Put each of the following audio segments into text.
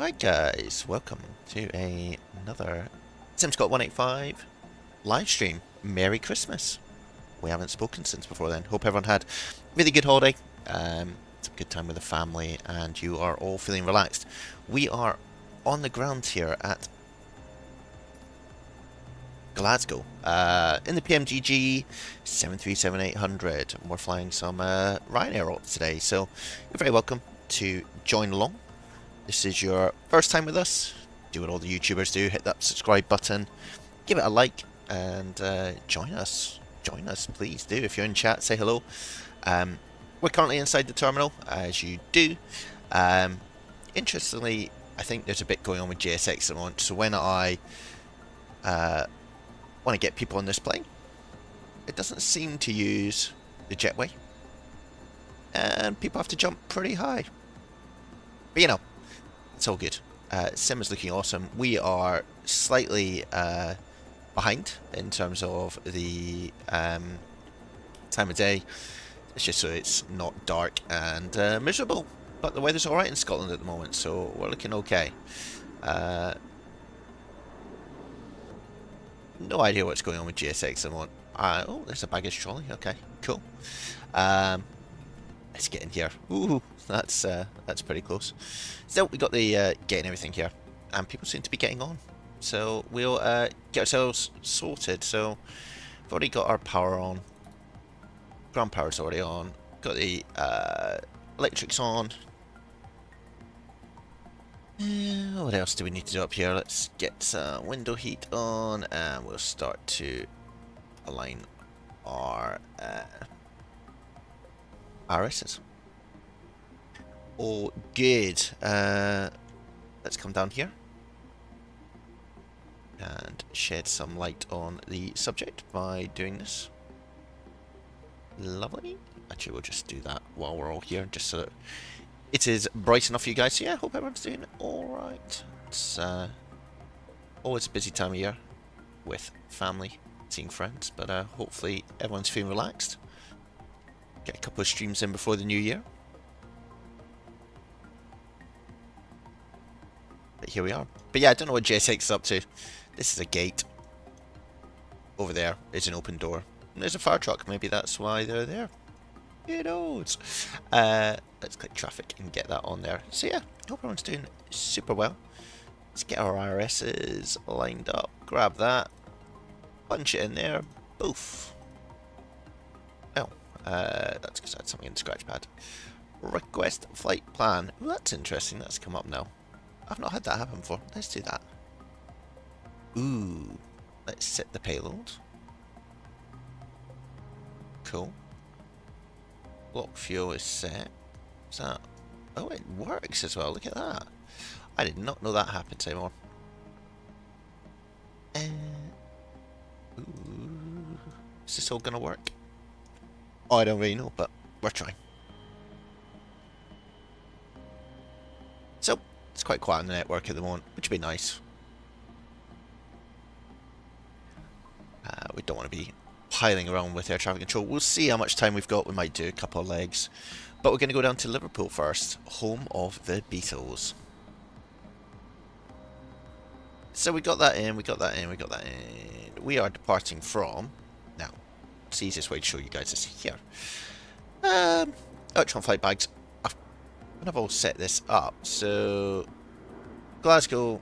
Alright guys, welcome to another SimScott185 live stream. Merry Christmas. We haven't spoken since before then. Hope everyone had a really good holiday, some good time with the family, and you are all feeling relaxed. We are on the ground here at Glasgow, in the Pmdg 737-800. We're flying some Ryanair ops today, so you're very welcome to join along. This is your first time with us, do what all the YouTubers do, hit that subscribe button, give it a like, and join us. Join us, please do. If you're in chat, say hello. We're currently inside the terminal, as you do. Interestingly, I think there's a bit going on with JSX at the moment, so when I want to get people on this plane, it doesn't seem to use the jetway, and people have to jump pretty high. But you know, it's all good. Sim is looking awesome. We are slightly behind in terms of the time of day. It's just so it's not dark and miserable. But the weather's alright in Scotland at the moment, so we're looking okay. No idea what's going on with GSX at the moment. Oh, there's a baggage trolley. Okay, cool. Let's get in here. Ooh, that's pretty close. So we got the getting everything here, and people seem to be getting on. So we'll get ourselves sorted. So we've already got our power on. Ground power's already on. Got the electrics on. What else do we need to do up here? Let's get some window heat on, and we'll start to align our RSs. Oh, good. Let's come down here and shed some light on the subject by doing this. Lovely. Actually, we'll just do that while we're all here, just so that it is bright enough for you guys. So yeah, hope everyone's doing alright. It's always a busy time of year with family, seeing friends, but hopefully everyone's feeling relaxed. Get a couple of streams in before the new year. But here we are. But yeah, I don't know what JSX is up to. This is a gate. Over there is an open door. And there's a fire truck. Maybe that's why they're there. Who knows? Let's click traffic and get that on there. So yeah, hope everyone's doing super well. Let's get our RSs lined up. Grab that. Punch it in there. Boof. Oh, that's because I had something in the scratch pad. Request flight plan. Well, that's interesting. That's come up now. I've not had that happen before. Let's do that. Ooh. Let's set the payload. Cool. Block fuel is set. Is that... Oh, it works as well. Look at that. I did not know that happened anymore. Ooh. Is this all going to work? Oh, I don't really know, but we're trying. So, it's quite quiet on the network at the moment, which would be nice. We don't want to be piling around with air traffic control. We'll see how much time we've got. We might do a couple of legs. But we're going to go down to Liverpool first, home of the Beatles. So we got that in, we got that in, we got that in. We are departing from... Now, it's the easiest way to show you guys is here. Electron flight bags. I've all set this up. So, Glasgow,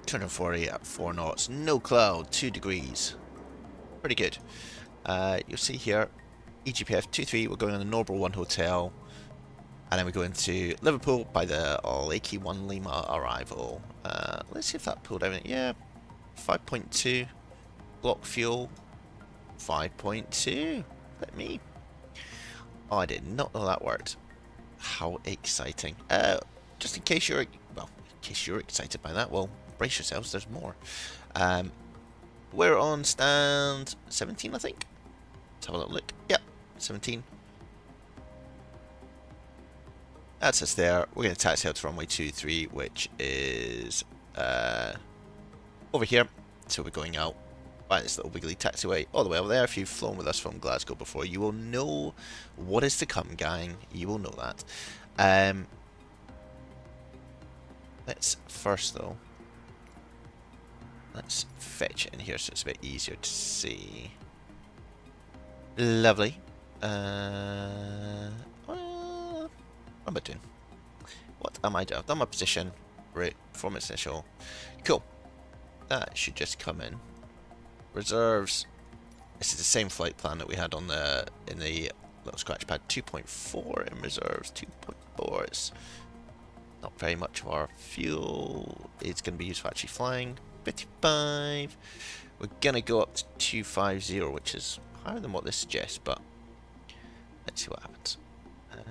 240 at 4 knots. No cloud, 2 degrees. Pretty good. You'll see here, EGPF 23, we're going on the Norbel 1 Hotel. And then we go into Liverpool by the Lakey 1 Lima arrival. Let's see if that pulled everything. Yeah, 5.2. Block fuel, 5.2. Let me. Oh, I did not know that worked. How exciting. Just in case you're... Well, in case you're excited by that, well, brace yourselves, there's more. We're on stand 17, I think. Let's have a little look. Yep, 17. That's us there. We're going to taxi out to runway 23, which is over here. So we're going out by this little wiggly taxiway all the way over there. If you've flown with us from Glasgow before, you will know what is to come, gang. You will know that. Let's first though, let's fetch it in here so it's a bit easier to see. Lovely. What am I doing? What am I doing? I've done my position. Right, performance initial. Cool. That should just come in. Reserves. This is the same flight plan that we had on the in the little scratch pad. 2.4 in reserves. 2.4. It's not very much of our fuel. It's going to be used for actually flying. 55. We're going to go up to 250, which is higher than what this suggests, but let's see what happens.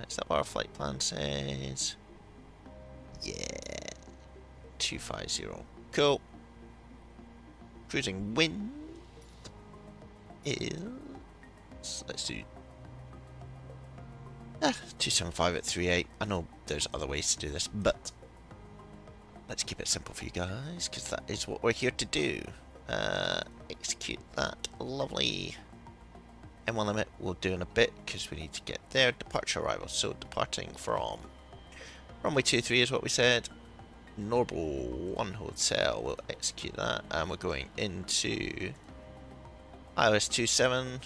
Is that what our flight plan says? Yeah. 250. Cool. Cruising wind is, let's do 275 at 38. I know there's other ways to do this, but let's keep it simple for you guys, because that is what we're here to do. Execute that. Lovely. M1 limit we'll do in a bit, because we need to get there. Departure arrival. So departing from runway 23 is what we said. Normal 1 hotel. We'll execute that, and we're going into iOS 27.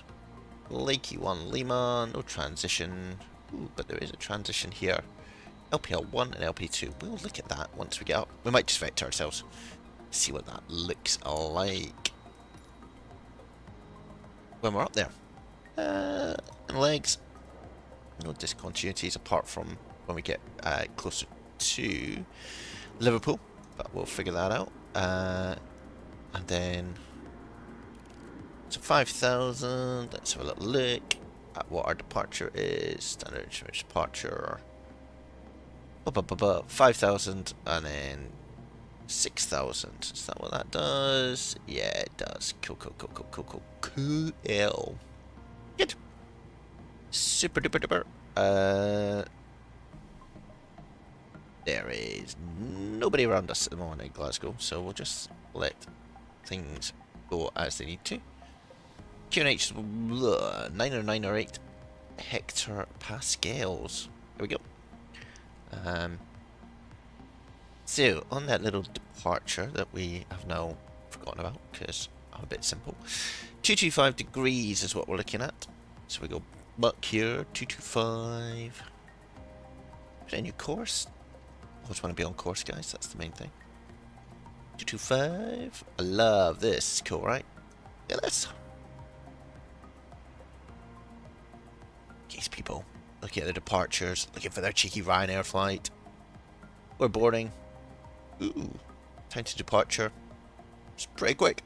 Lakey 1 Lima. No transition. Ooh, but there is a transition here. LPL1 and LP2. We'll look at that once we get up. We might just vector ourselves. See what that looks like when we're up there. And legs. No discontinuities apart from when we get closer to Liverpool, but we'll figure that out. And then so 5,000. Let's have a little look at what our departure is. Standard departure. 5,000 and then 6,000. Is that what that does? Yeah, it does. Cool. Cool. Good. Super duper duper. There is nobody around us at the moment in Glasgow, so we'll just let things go as they need to. QNH 90908 hectopascals. There we go. So, on that little departure that we have now forgotten about, because I'm a bit simple, 225 degrees is what we're looking at. So we go back here, 225. Put in your course. Always want to be on course, guys, that's the main thing. 225. I love this. Cool, right? Yeah, this. These people looking at the departures, looking for their cheeky Ryanair flight. We're boarding. Ooh, time to departure. It's pretty quick.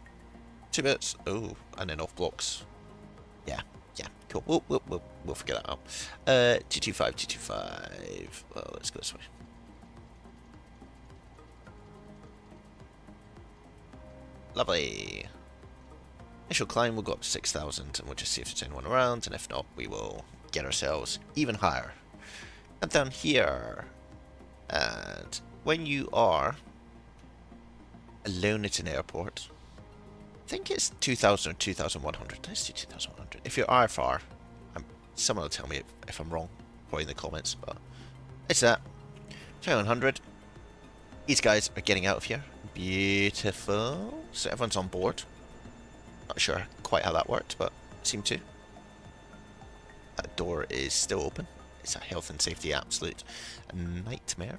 2 minutes. Oh, and then off blocks. Yeah, cool. We'll figure that out. 225. Well, let's go this way. Lovely. Initial climb will go up to 6,000, and we'll just see if there's anyone around, and if not, we will get ourselves even higher. And down here, and when you are alone at an airport, I think it's 2,000 or 2,100. Let's do 2,100. If you're IFR, someone will tell me if I'm wrong, probably in the comments, but it's that. 2,100. These guys are getting out of here. Beautiful. So everyone's on board. Not sure quite how that worked, but seemed to. That door is still open. It's a health and safety absolute nightmare.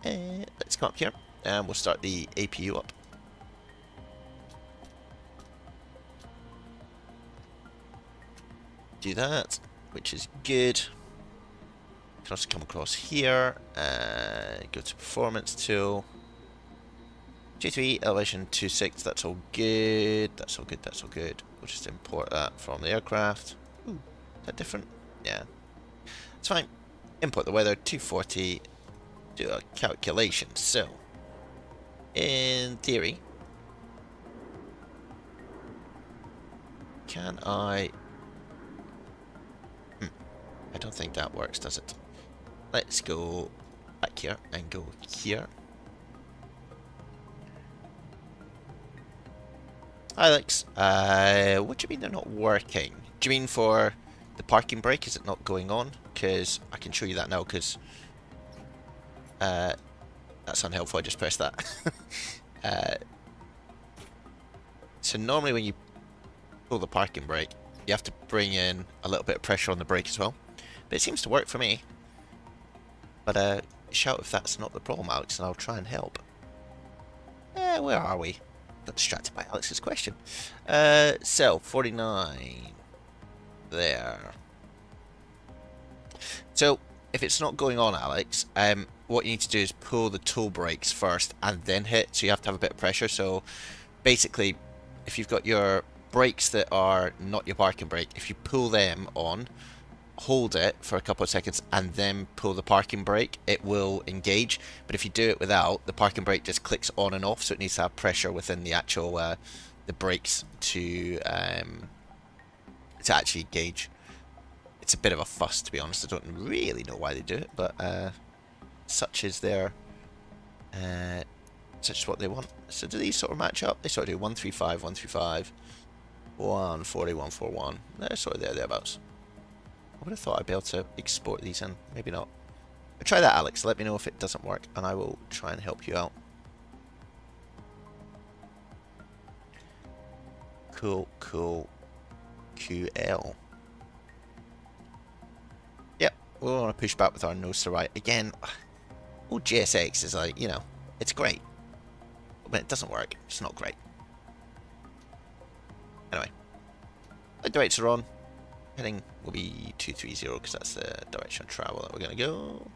Let's come up here and we'll start the APU up. Do that, which is good. You can also come across here and go to performance tool. G3 elevation 26, that's all good. That's all good. We'll just import that from the aircraft. Ooh, is that different? Yeah. It's fine. Import the weather, 240. Do a calculation. So, in theory, can I... I don't think that works, does it? Let's go back here and go here. Hi, Alex. What do you mean they're not working? Do you mean for the parking brake? Is it not going on? Because I can show you that now, because That's unhelpful, I just pressed that. So normally when you pull the parking brake, you have to bring in a little bit of pressure on the brake as well. But it seems to work for me. But shout if that's not the problem, Alex, and I'll try and help. Where are we? Got distracted by Alex's question. So, 49. There. So, if it's not going on, Alex, what you need to do is pull the toe brakes first and then hit. So you have to have a bit of pressure. So, basically, if you've got your brakes that are not your parking brake, if you pull them on, hold it for a couple of seconds and then pull the parking brake, it will engage. But if you do it without, the parking brake just clicks on and off, so it needs to have pressure within the actual the brakes to actually engage. It's a bit of a fuss, to be honest. I don't really know why they do it, but such is their such is what they want. So do these sort of match up? They sort of do 135, 135, 140, 141. They're sort of thereabouts. I would have thought I'd be able to export these in. Maybe not. But try that, Alex. Let me know if it doesn't work, and I will try and help you out. Cool, cool. QL. Yep, we want to push back with our nose to right. Again, oh, GSX is like, you know, it's great. But it doesn't work. It's not great. Anyway. The directs are on. Heading will be 230 because that's the direction of travel that we're going to go.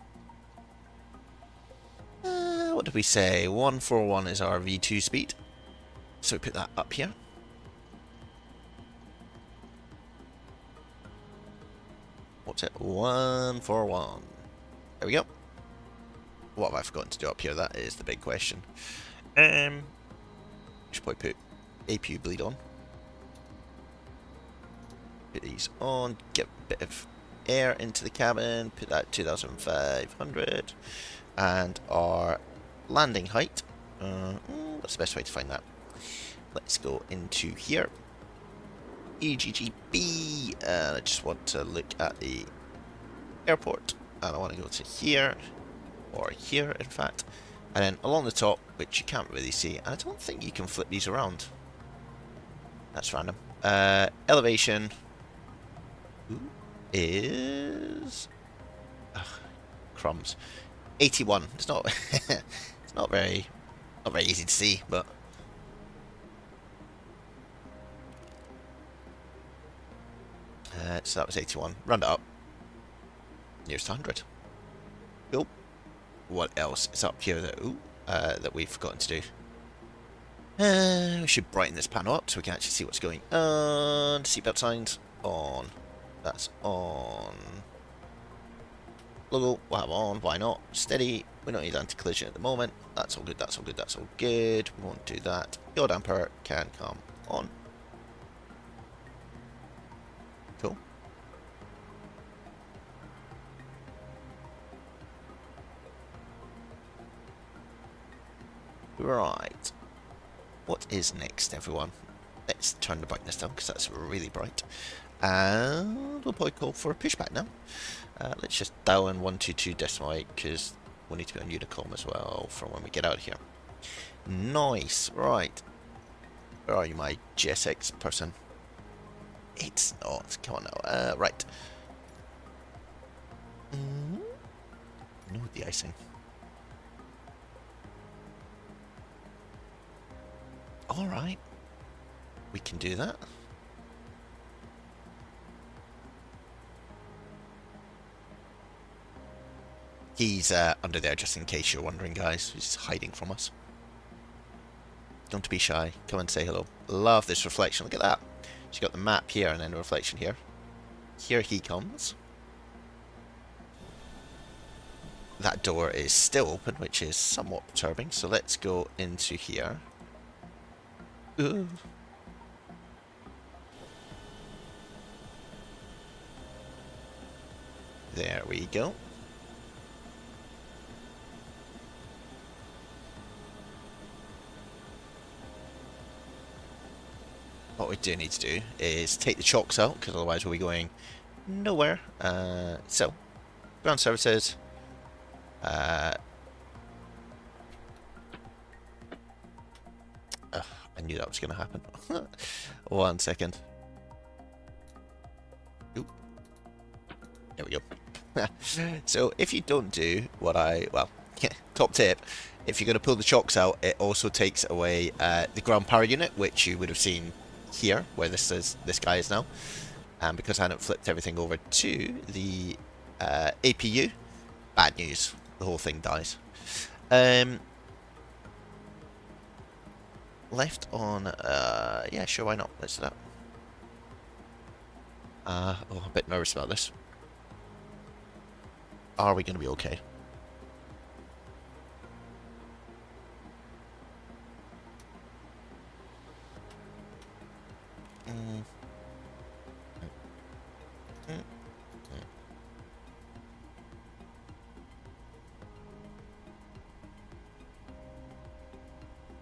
What did we say? 141 is our V2 speed. So we put that up here. What's it? 141. There we go. What have I forgotten to do up here? That is the big question. Should probably put APU bleed on. Put these on, get a bit of air into the cabin, put that 2,500, and our landing height, what's the best way to find that? Let's go into here, EGGB, and I just want to look at the airport, and I want to go to here, or here in fact, and then along the top, which you can't really see, and I don't think you can flip these around, that's random, elevation, is crumbs 81. It's not it's not very easy to see, but so that was 81. Round it up, nearest 100. Cool. What else is up here that that we've forgotten to do? We should brighten this panel up so we can actually see what's going on. Seatbelt signs on. That's on. Logo, we'll have on, why not? Steady, we don't need anti-collision at the moment. That's all good, that's all good, that's all good. We won't do that. Your damper can come on. Cool. Right. What is next, everyone? Let's turn the brightness down because that's really bright. And we'll probably call for a pushback now. Let's just dial in 122.8 because we'll need to be on Unicom as well for when we get out of here. Nice, right. Where are you, my GSX person? It's not. Come on now. Right. No de-icing. Alright. We can do that. He's under there, just in case you're wondering, guys. He's hiding from us. Don't be shy. Come and say hello. Love this reflection. Look at that. She's got the map here and then the reflection here. Here he comes. That door is still open, which is somewhat perturbing. So let's go into here. Ooh. There we go. What we do need to do is take the chocks out, because otherwise we'll be going nowhere. So, ground services, I knew that was going to happen. 1 second. Oop. There we go. So if you don't do what well, top tip, if you're going to pull the chocks out, it also takes away the ground power unit, which you would have seen here, where this guy is now. And because I hadn't flipped everything over to the APU, bad news. The whole thing dies. Left on, yeah, sure, why not? Let's do that. Oh, I'm a bit nervous about this. Are we going to be okay?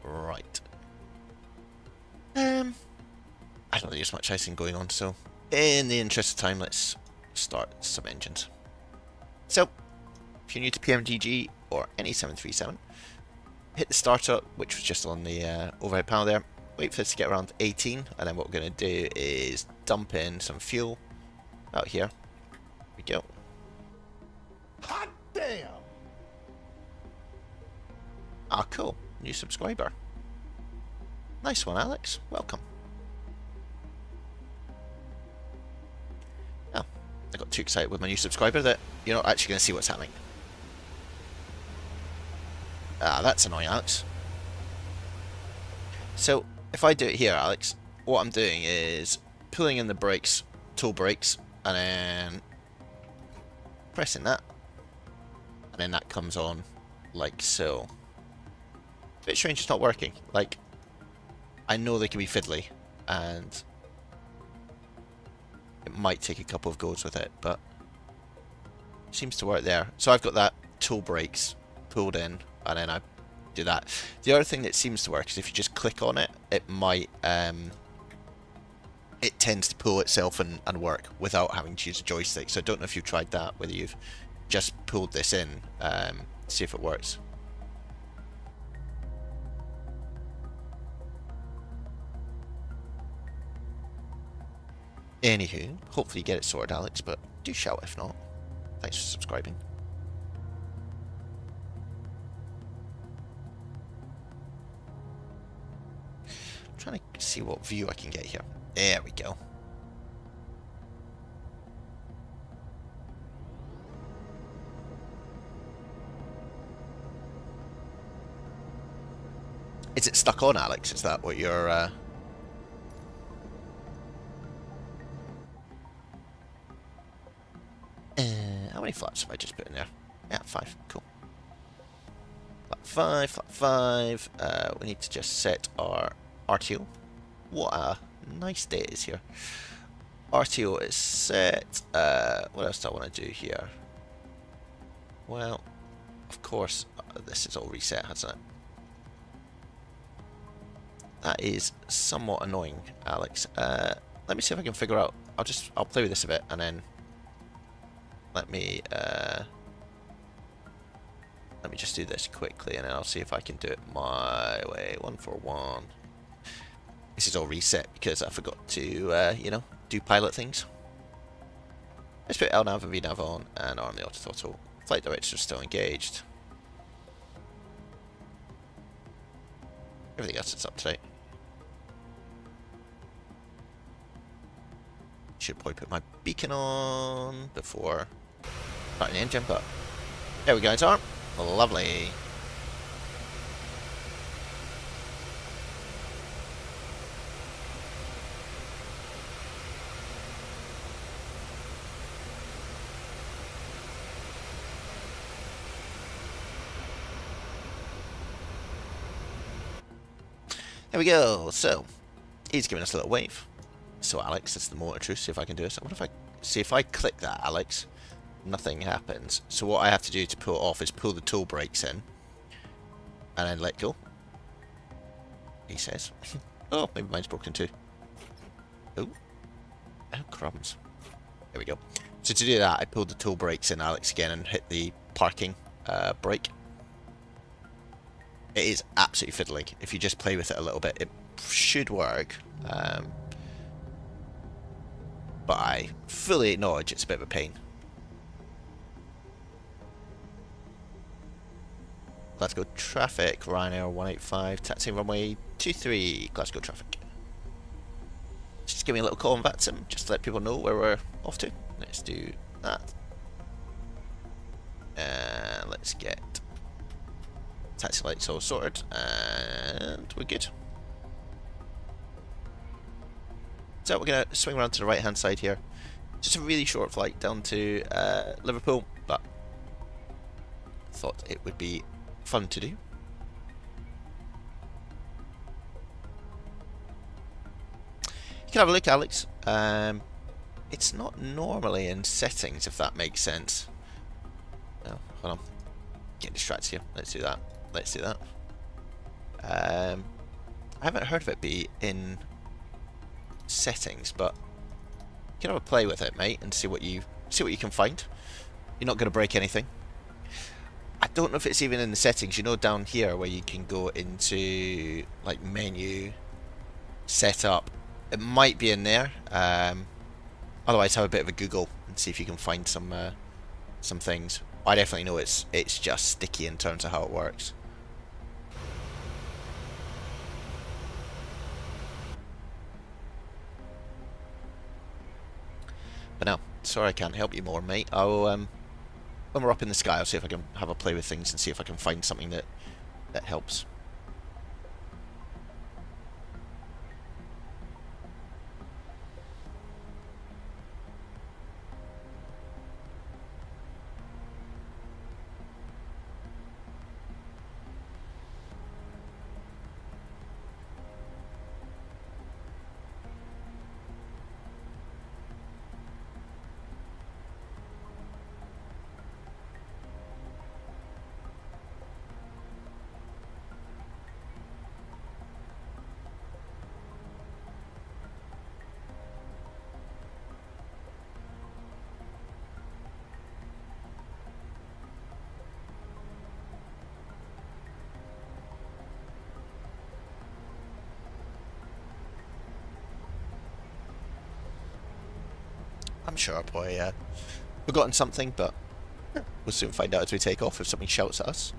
Right. I don't think there's much icing going on, so in the interest of time, let's start some engines. So, if you're new to Pmdg or any 737, hit the startup, which was just on the overhead panel there. Wait for this to get around 18, and then what we're going to do is dump in some fuel out here. Here we go. Hot damn! Ah, cool. New subscriber. Nice one, Alex. Welcome. Oh, I got too excited with my new subscriber that you're not actually going to see what's happening. Ah, that's annoying, Alex. So, if I do it here, Alex, what I'm doing is pulling in the brakes, toe brakes, and then pressing that. And then that comes on like so. It's a bit strange it's not working. Like, I know they can be fiddly, and it might take a couple of goes with it, but it seems to work there. So I've got that toe brakes pulled in, and then I do that. The other thing that seems to work is if you just click on it, it might, it tends to pull itself and work without having to use a joystick. So I don't know if you've tried that, whether you've just pulled this in, see if it works. Anywho, hopefully you get it sorted, Alex, but do shout if not. Thanks for subscribing. I'm trying to see what view I can get here. There we go. Is it stuck on, Alex? Is that what you're... how many flaps have I just put in there? Yeah, 5. Cool. Flap 5, flap 5. We need to just set our RTO. What a nice day it is here. RTO is set. What else do I want to do here? Well, of course, this is all reset, hasn't it? That is somewhat annoying, Alex. Let me see if I can figure out. I'll play with this a bit, and then let me just do this quickly, and then I'll see if I can do it my way. 141. This is all reset because I forgot to, you know, do pilot things. Let's put LNAV and VNAV on and arm the auto throttle. Flight director is still engaged. Everything else is up to date. Should probably put my beacon on before starting the engine, but there we go, it's arm. Lovely. There we go. So he's giving us a little wave. So Alex, that's the motor truth. See if I can do this. I wonder if I see if I click that, Alex, nothing happens. So what I have to do to pull it off is pull the toe brakes in and then let go. He says. Oh, maybe mine's broken too. Oh, crumbs. There we go. So to do that, I pulled the toe brakes in, Alex, again, and hit the parking brake. It is absolutely fiddling. If you just play with it a little bit, should work. But I fully acknowledge it's a bit of a pain. Glasgow traffic, Ryanair 185, taxi runway 23, Glasgow traffic. Just give me a little call on vatsim, just to let people know where we're off to. Let's do that. And let's get taxi lights all sorted, and we're good. So we're going to swing around to the right hand side here. Just a really short flight down to Liverpool, but thought it would be fun to do. You can have a look, Alex. It's not normally in settings, if that makes sense. Oh, hold on. Getting distracted here. Let's do that. Let's do that. I haven't heard of it be in settings, but you can have a play with it, mate, and see what you can find. You're not going to break anything. I don't know if it's even in the settings. You know, down here where you can go into like menu, setup. It might be in there. Otherwise, have a bit of a Google and see if you can find some things. I definitely know it's just sticky in terms of how it works. But no, sorry I can't help you more, mate. I'll when we're up in the sky, I'll see if I can have a play with things and see if I can find something that helps. I'm sure I'll probably forgotten something, but we'll soon find out as we take off if something shouts at us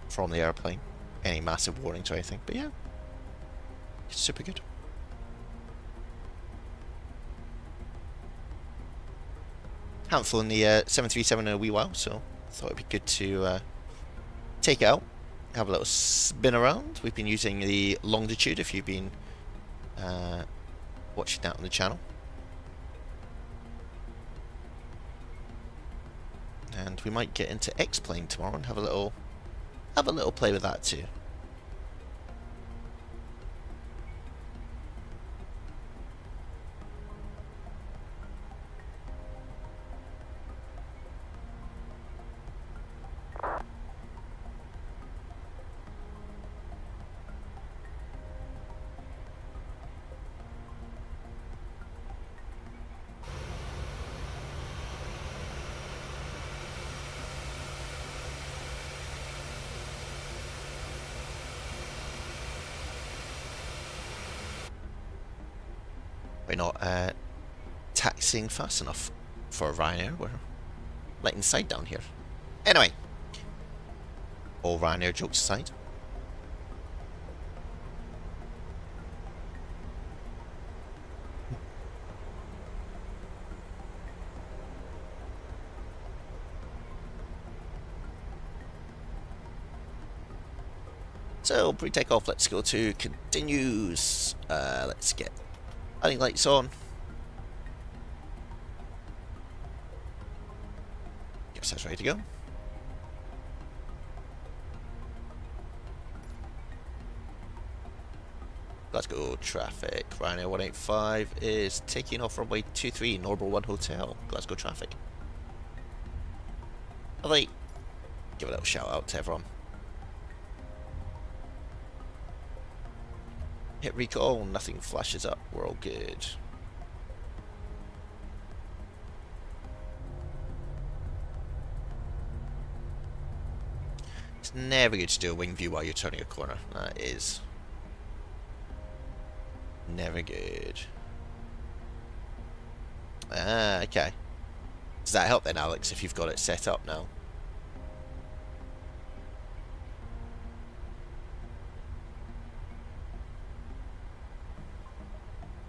from the airplane. Any massive warnings or anything, but yeah, it's super good. Haven't flown the 737 in a wee while, so I thought it'd be good to take it out, have a little spin around. We've been using the longitude if you've been watching that on the channel. And we might get into X-Plane tomorrow and have a little play with that too. We're not taxiing fast enough for Ryanair. We're letting the side down here. Anyway, all Ryanair jokes aside. So, pre-takeoff, let's go to continues. Let's get running lights on. Guess that's ready to go. Glasgow traffic. Ryanair 185 is taking off runway 23, Normal 1 Hotel. Glasgow traffic. I'll give a little shout out to everyone. Hit recall, nothing flashes up, we're all good. It's never good to do a wing view while you're turning a corner. That is Never good. Ah, okay. Does that help then, Alex, if you've got it set up now?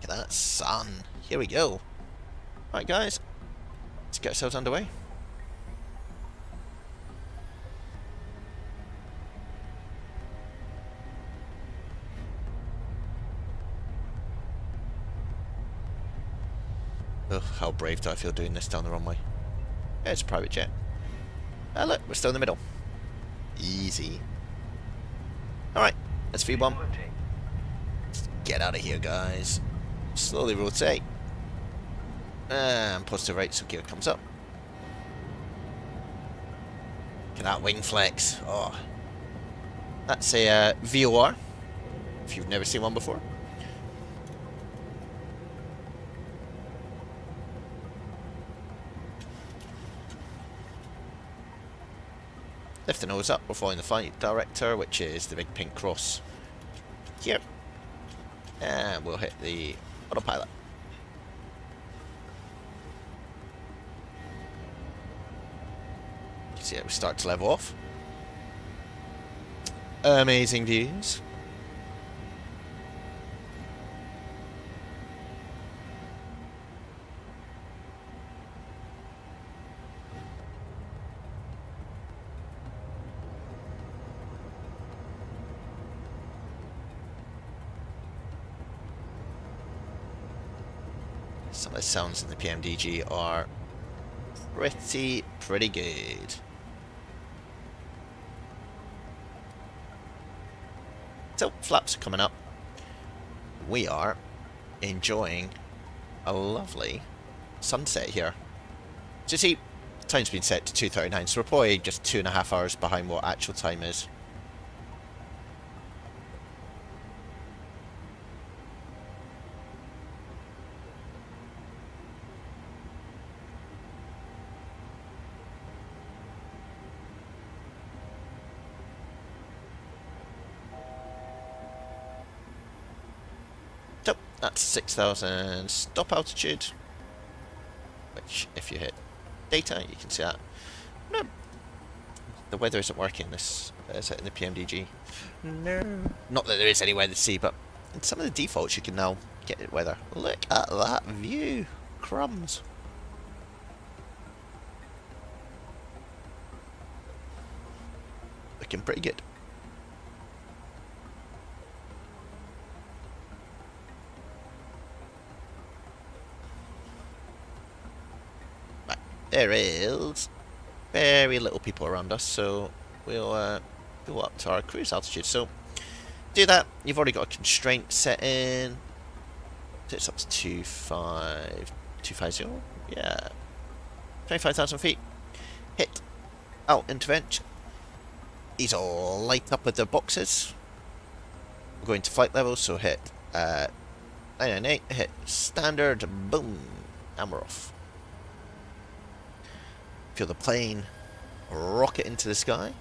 Look at that sun. Here we go. Alright guys, let's get ourselves underway. Oh, how brave do I feel doing this down the runway. Yeah, it's a private jet. Ah, look, we're still in the middle. Easy. Alright, let's V1. Let's get out of here, guys. Slowly rotate. And positive right, so gear comes up. Look at that wing flex. Oh. That's a VOR, if you've never seen one before. Lift the nose up, we're following the flight director, which is the big pink cross here. And we'll hit the autopilot. You can see it, we start to level off. Amazing views. Some of the sounds in the Pmdg are pretty good. So, flaps are coming up. We are enjoying a lovely sunset here. So you see, time's been set to 2:39, so we're probably just 2.5 hours behind what actual time is. That's 6,000 stop altitude, which if you hit data you can see that. No, the weather isn't working this is it in the Pmdg. No, not that there is anywhere to see, but in some of the defaults you can now get it weather. Look at that view, crumbs. Looking pretty good. There is very little people around us, so we'll go up to our cruise altitude. So, do that. You've already got a constraint set in. So it's up to 250. Yeah, 25,000 feet. Hit out intervention. These all light up with the boxes. We're going to flight level, so hit 998. Hit standard. Boom, and we're off. Feel the plane rocket into the sky.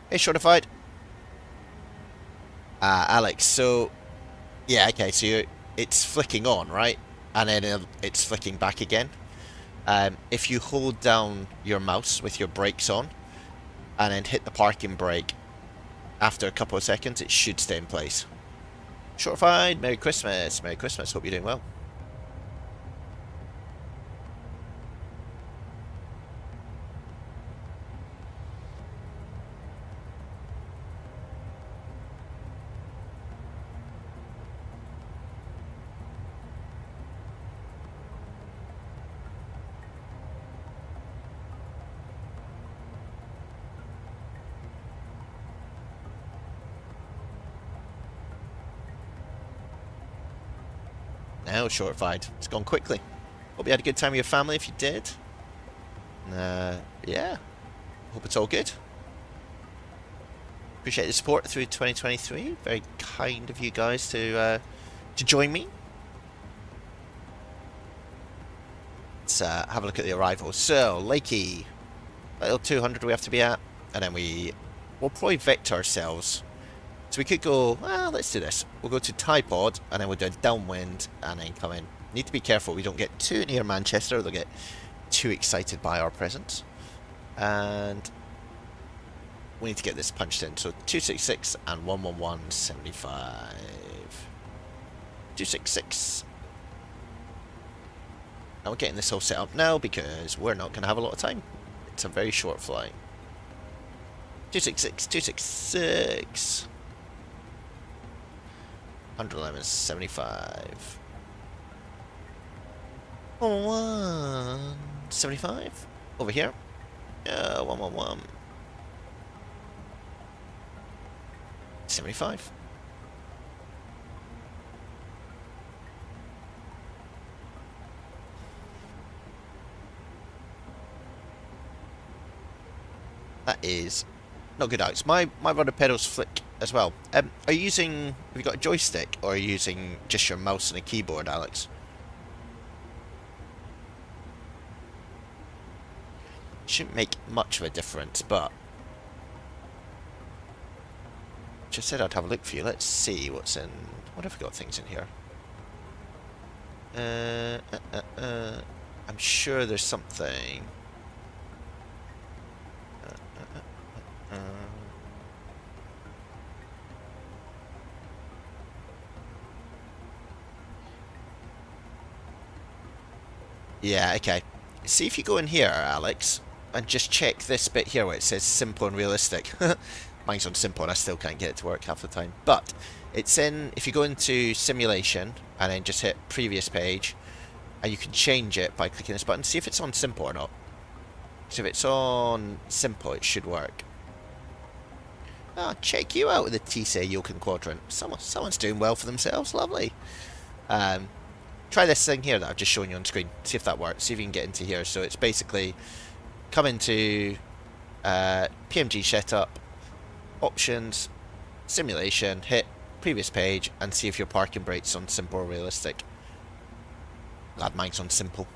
Hey, Shortified. Alex, so... Yeah, okay, so it's flicking on, right? And then it's flicking back again. If you hold down your mouse with your brakes on, and then hit the parking brake, after a couple of seconds, it should stay in place. Shortified, Merry Christmas. Merry Christmas, hope you're doing well. Now, Shortified. It's gone quickly. Hope you had a good time with your family if you did. Yeah. Hope it's all good. Appreciate the support through 2023. Very kind of you guys to join me. Let's have a look at the arrivals. So, Lakey. Little 200 we have to be at. And then we'll probably vector ourselves So we could go, well, let's do this. We'll go to tripod, and then we'll do a downwind, and then come in. Need to be careful we don't get too near Manchester, they'll get too excited by our presence. And we need to get this punched in. So 266 and 111.75. 266. And we're getting this all set up now because we're not going to have a lot of time. It's a very short flight. 266, 266. 111.75. 175 over here. 111. 75. That is not good, Alex. My rudder pedals flick as well. Are you using? Have you got a joystick, or are you using just your mouse and a keyboard, Alex? Shouldn't make much of a difference, but just said I'd have a look for you. Let's see what's in. What have we got things in here? I'm sure there's something. Yeah, okay. See if you go in here, Alex, and just check this bit here where it says simple and realistic. Mine's on simple and I still can't get it to work half the time. But it's in, if you go into simulation and then just hit previous page, and you can change it by clicking this button. See if it's on simple or not. So if it's on simple, it should work. Ah, check you out with the TSA Yoken Quadrant. Someone's doing well for themselves. Lovely. Try this thing here that I've just shown you on screen. See if that works. See if you can get into here. So it's basically come into Pmdg setup, options, simulation, hit previous page, and see if your parking brake's on simple or realistic. Glad mine's on simple.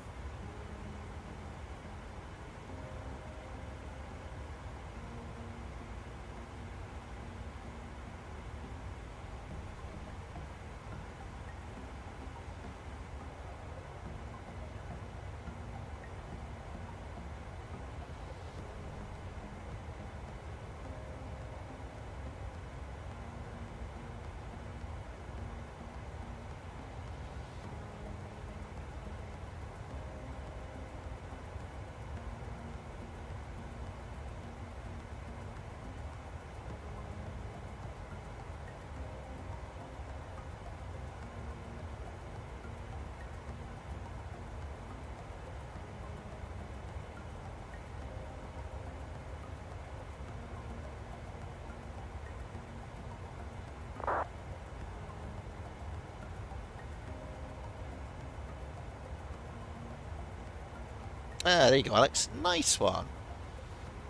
Ah, there you go, Alex. Nice one.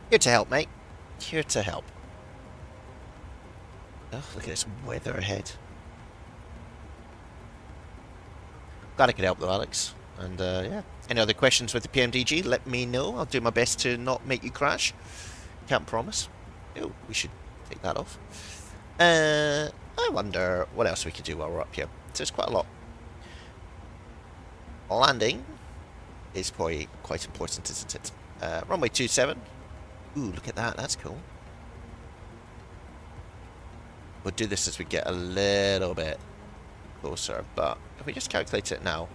Here to help, mate. Here to help. Oh, look at this weather ahead. Glad I could help though, Alex. And yeah, any other questions with the Pmdg, let me know. I'll do my best to not make you crash. Can't promise. Oh, we should take that off. I wonder what else we could do while we're up here. So there's quite a lot. Landing is probably quite important, isn't it? Runway 27. Ooh, look at that. That's cool. We'll do this as we get a little bit closer, but if we just calculate it now,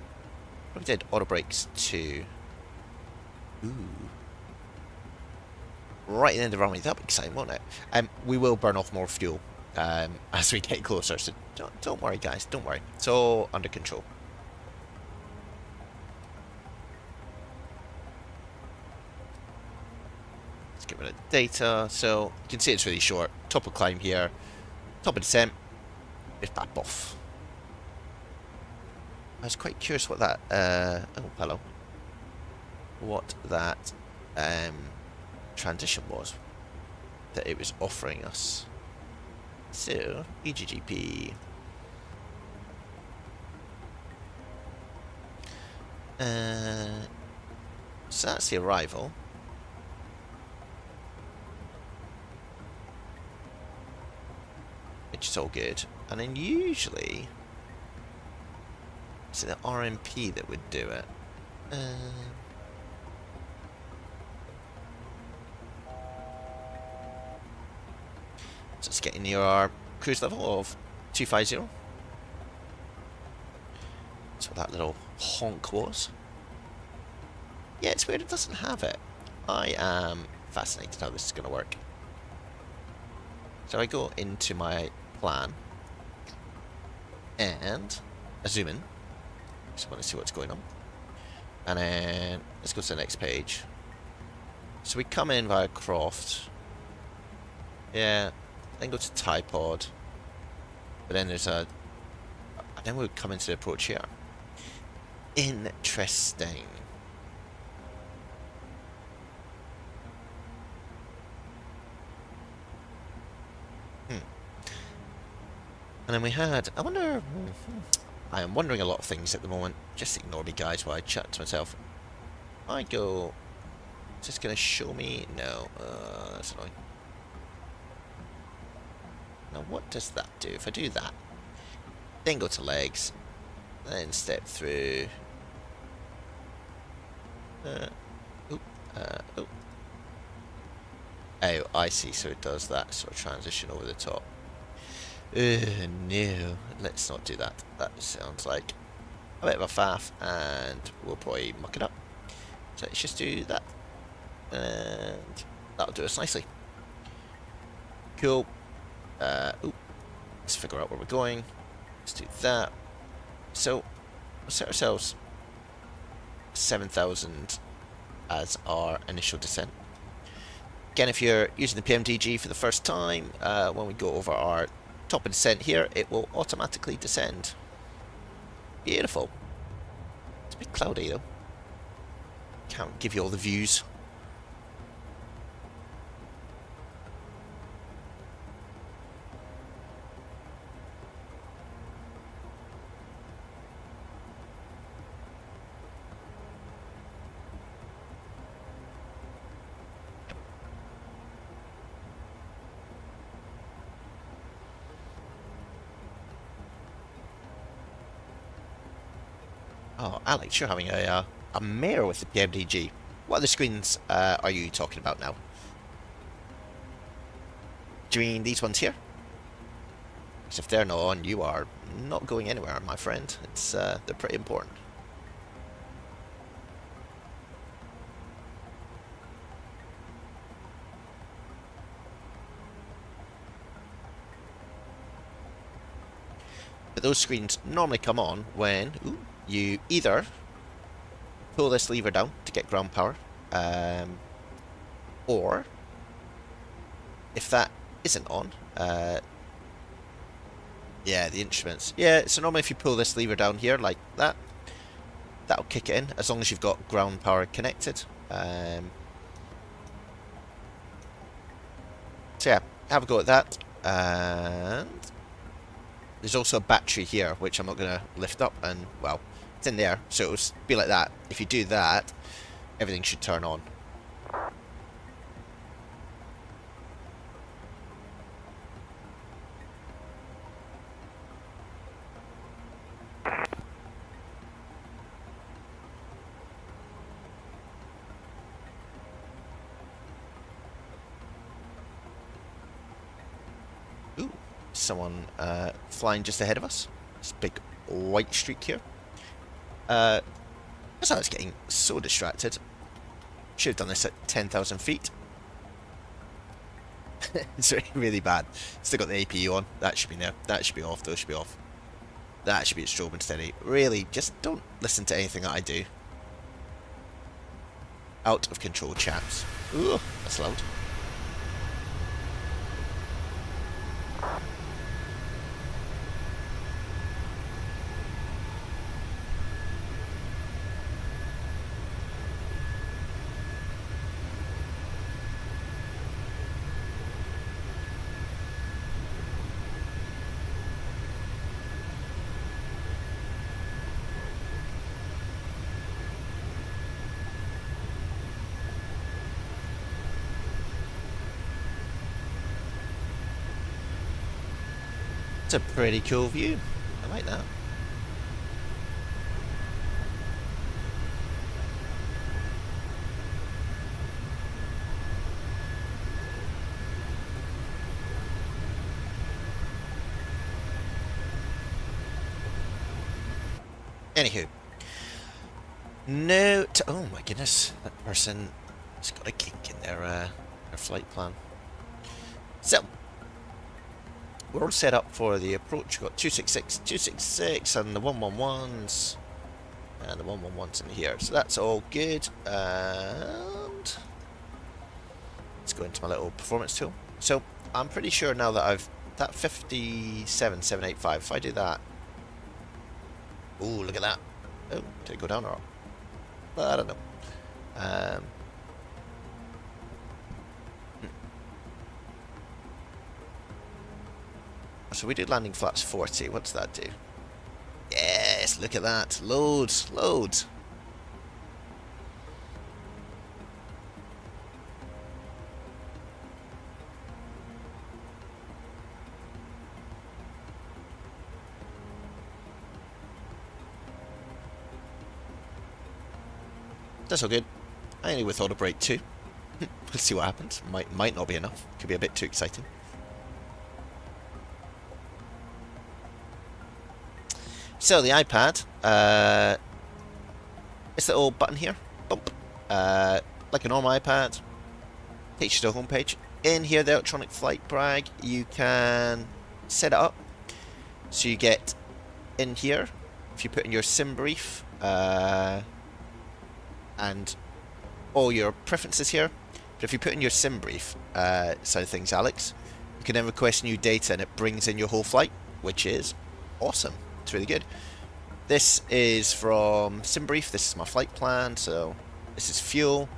what if we did auto brakes 2. Ooh. Right at the end of the runway. That'll be exciting, won't it? We will burn off more fuel as we get closer, so don't worry, guys. Don't worry. It's all under control. Get rid of data, so you can see it's really short. Top of climb here, top of descent, it's back off. I was quite curious what that, oh hello, what that transition was that it was offering us. So, EGGP. So that's the arrival. Which is That's all good. And then usually, is it the RMP that would do it? So it's getting near our cruise level of 250. That's what that little honk was. Yeah, it's weird it doesn't have it. I am fascinated how this is going to work. So I go into my plan and I zoom in. Just want to see what's going on. And then let's go to the next page. So we come in via Croft. Yeah. Then go to Typod. But then there's a... And then we'll come into the approach here. Interesting. And then we had... I wonder... I am wondering a lot of things at the moment. Just ignore me, guys, while I chat to myself. I go... Is this going to show me? No. That's annoying. Now, what does that do? If I do that, then go to legs, then step through. Oh, I see. So it does that sort of transition over the top. No. Let's not do that. That sounds like a bit of a faff, and we'll probably muck it up. So let's just do that. And that'll do us nicely. Cool. Let's figure out where we're going. Let's do that. So, we'll set ourselves 7,000 as our initial descent. Again, if you're using the Pmdg for the first time, when we go over our top of descent here, it will automatically descend. Beautiful. It's a bit cloudy though. Can't give you all the views. Oh, Alex, you're having a mare with the Pmdg. What other screens are you talking about now? Do you mean these ones here? Because if they're not on, you are not going anywhere, my friend. It's they're pretty important. But those screens normally come on when you either pull this lever down to get ground power, or if that isn't on, yeah, the instruments. Yeah, so normally if you pull this lever down here like that, that'll kick it in as long as you've got ground power connected. So yeah, have a go at that. And there's also a battery here, which I'm not going to lift up, and well, it's in there, so it'll be like that. If you do that, everything should turn on. Ooh, someone flying just ahead of us. This big white streak here. As I was getting so distracted. Should have done this at 10,000 feet. It's really bad. Still got the APU on. That should be there. That should be off. Those should be off. That should be at strobe and steady. Really, just don't listen to anything that I do. Out of control, chaps. Ooh, that's loud. That's a pretty cool view. I like that. Anywho. Note. Oh my goodness. That person has got a kink in their flight plan. So. We're all set up for the approach. We've got 266, 266, and the 111s. And the 111's in here. So that's all good. And let's go into my little performance tool. So I'm pretty sure now that I've that 57785. If I do that, oh look at that. Oh, did it go down or up? Well, I don't know. So we do landing flaps 40. What's that do? Yes, look at that. Loads, loads. That's all good. I only with auto brake too. Let's see what happens. Might not be enough. Could be a bit too exciting. So the iPad, it's the little button here, bump, like a normal iPad, takes you to the home page. In here, the electronic flight brag, you can set it up. So you get in here, if you put in your sim brief, and all your preferences here. But if you put in your sim brief side of things, Alex, you can then request new data and it brings in your whole flight, which is awesome. It's really good. This is from SimBrief. This is my flight plan. So this is fuel.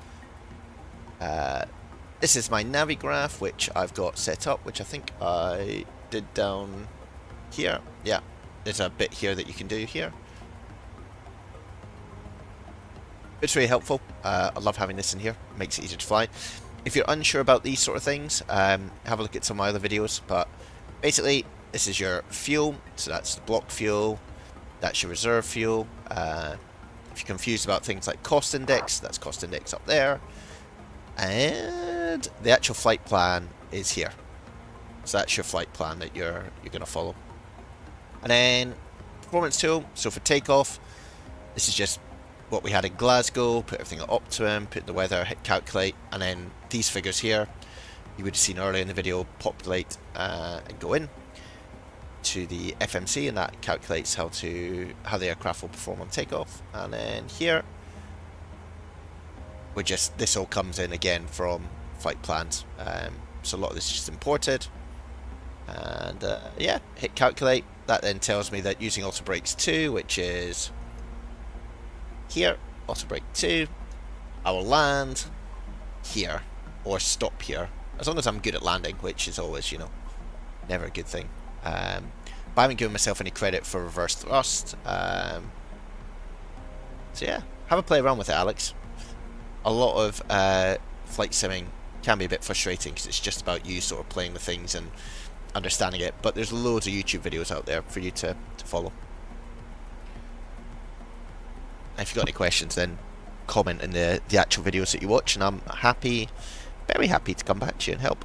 This is my Navigraph, which I've got set up, which I think I did down here. Yeah, there's a bit here that you can do here. It's really helpful. I love having this in here. Makes it easier to fly. If you're unsure about these sort of things, have a look at some of my other videos. But basically, this is your fuel, so that's the block fuel, that's your reserve fuel. If you're confused about things like cost index, that's cost index up there. And the actual flight plan is here. So that's your flight plan that you're going to follow. And then performance tool, so for takeoff, this is just what we had in Glasgow, put everything at optimum, put the weather, hit calculate, and then these figures here, you would have seen earlier in the video, populate and go in to the FMC, and that calculates how the aircraft will perform on takeoff. And then here this all comes in again from flight plans, so a lot of this is just imported. And yeah, hit calculate. That then tells me that using auto brakes 2, which is here, auto brake 2, I will land here or stop here, as long as I'm good at landing, which is always, you know, never a good thing. But I haven't given myself any credit for reverse thrust. So yeah, have a play around with it, Alex. A lot of flight simming can be a bit frustrating because it's just about you sort of playing with things and understanding it. But there's loads of YouTube videos out there for you to follow. And if you've got any questions, then comment in the actual videos that you watch, and I'm happy, very happy to come back to you and help.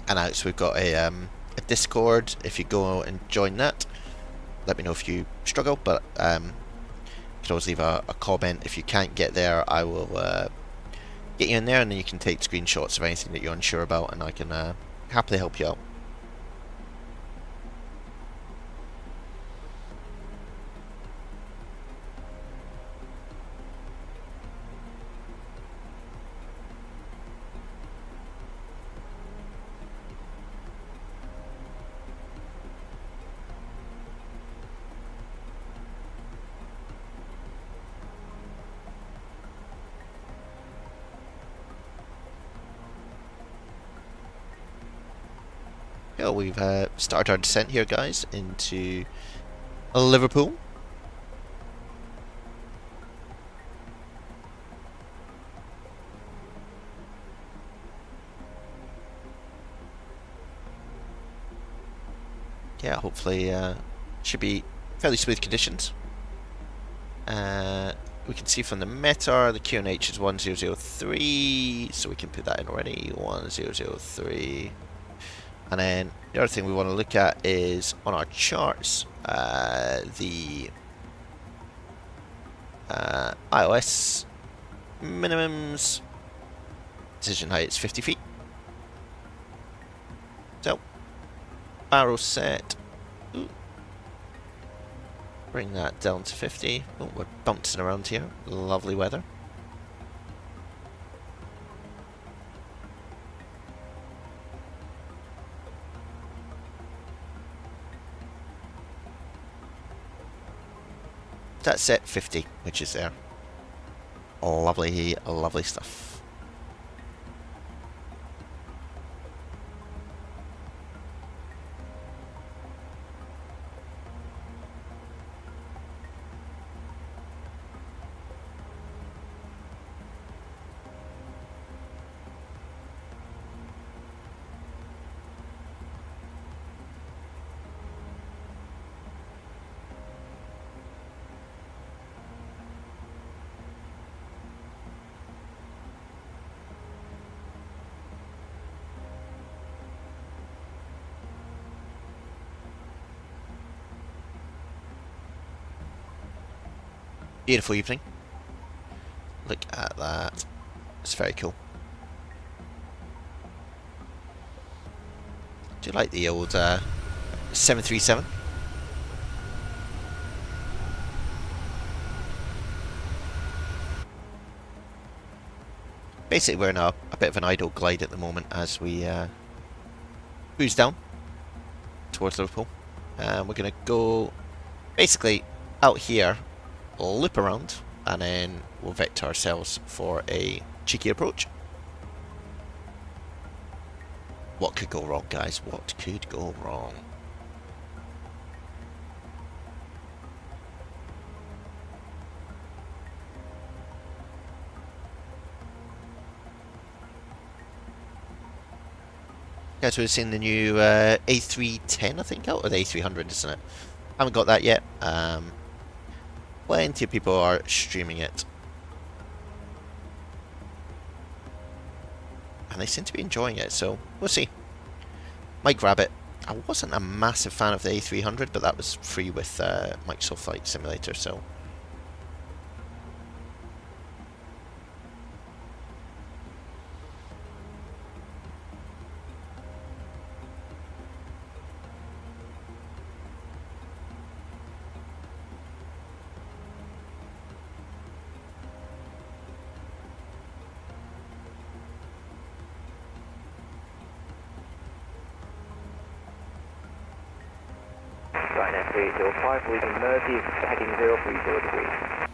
And Alex, we've got a Discord. If you go and join that, let me know if you struggle, but you can always leave a comment. If you can't get there, I will get you in there, and then you can take screenshots of anything that you're unsure about, and I can happily help you out. Yeah, we've started our descent here, guys, into Liverpool. Yeah, hopefully should be fairly smooth conditions. We can see from the meta, the QNH is 1003, so we can put that in already, 1003. And then the other thing we want to look at is on our charts, the iOS minimums, decision height is 50 feet. So, barrel set. Ooh. Bring that down to 50. Oh, we're bouncing around here. Lovely weather. That's set 50, which is there. Lovely, lovely stuff. Beautiful evening. Look at that. It's very cool. Do you like the old 737? Basically, we're in a bit of an idle glide at the moment as we cruise down towards Liverpool. And we're going to go basically out here, loop around, and then we'll vector ourselves for a cheeky approach. What could go wrong, guys? What could go wrong? Guys, we've seen the new A310, I think, out, or the A300, isn't it? Haven't got that yet. Plenty of people are streaming it. And they seem to be enjoying it, so we'll see. Might grab it. I wasn't a massive fan of the A300, but that was free with Microsoft Flight Simulator, so... Ryanair 305, leaving Mersey, heading 030 degrees.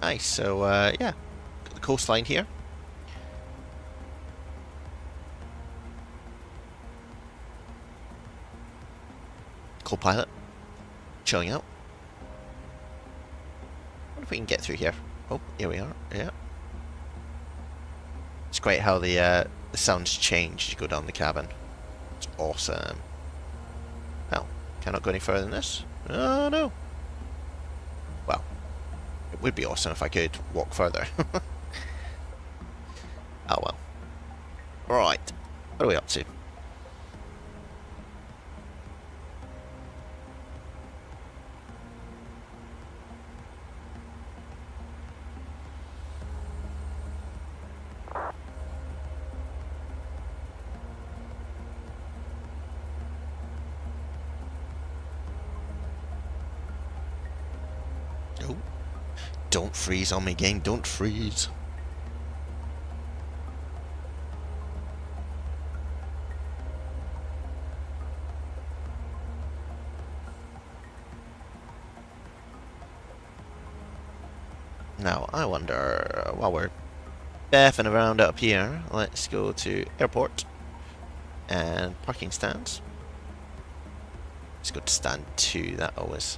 Nice. So yeah, got the coastline here. Co-pilot chilling out. Wonder if we can get through here. Oh, here we are. Yeah. It's great how the sounds change as you go down the cabin. It's awesome. Well, cannot go any further than this. Oh no. Well, it would be awesome if I could walk further. Oh well. Right. What are we up to? Oh. Don't freeze on me, gang. Don't freeze. Now, I wonder, while we're faffing around up here, let's go to airport and parking stands. Let's go to stand 2, that always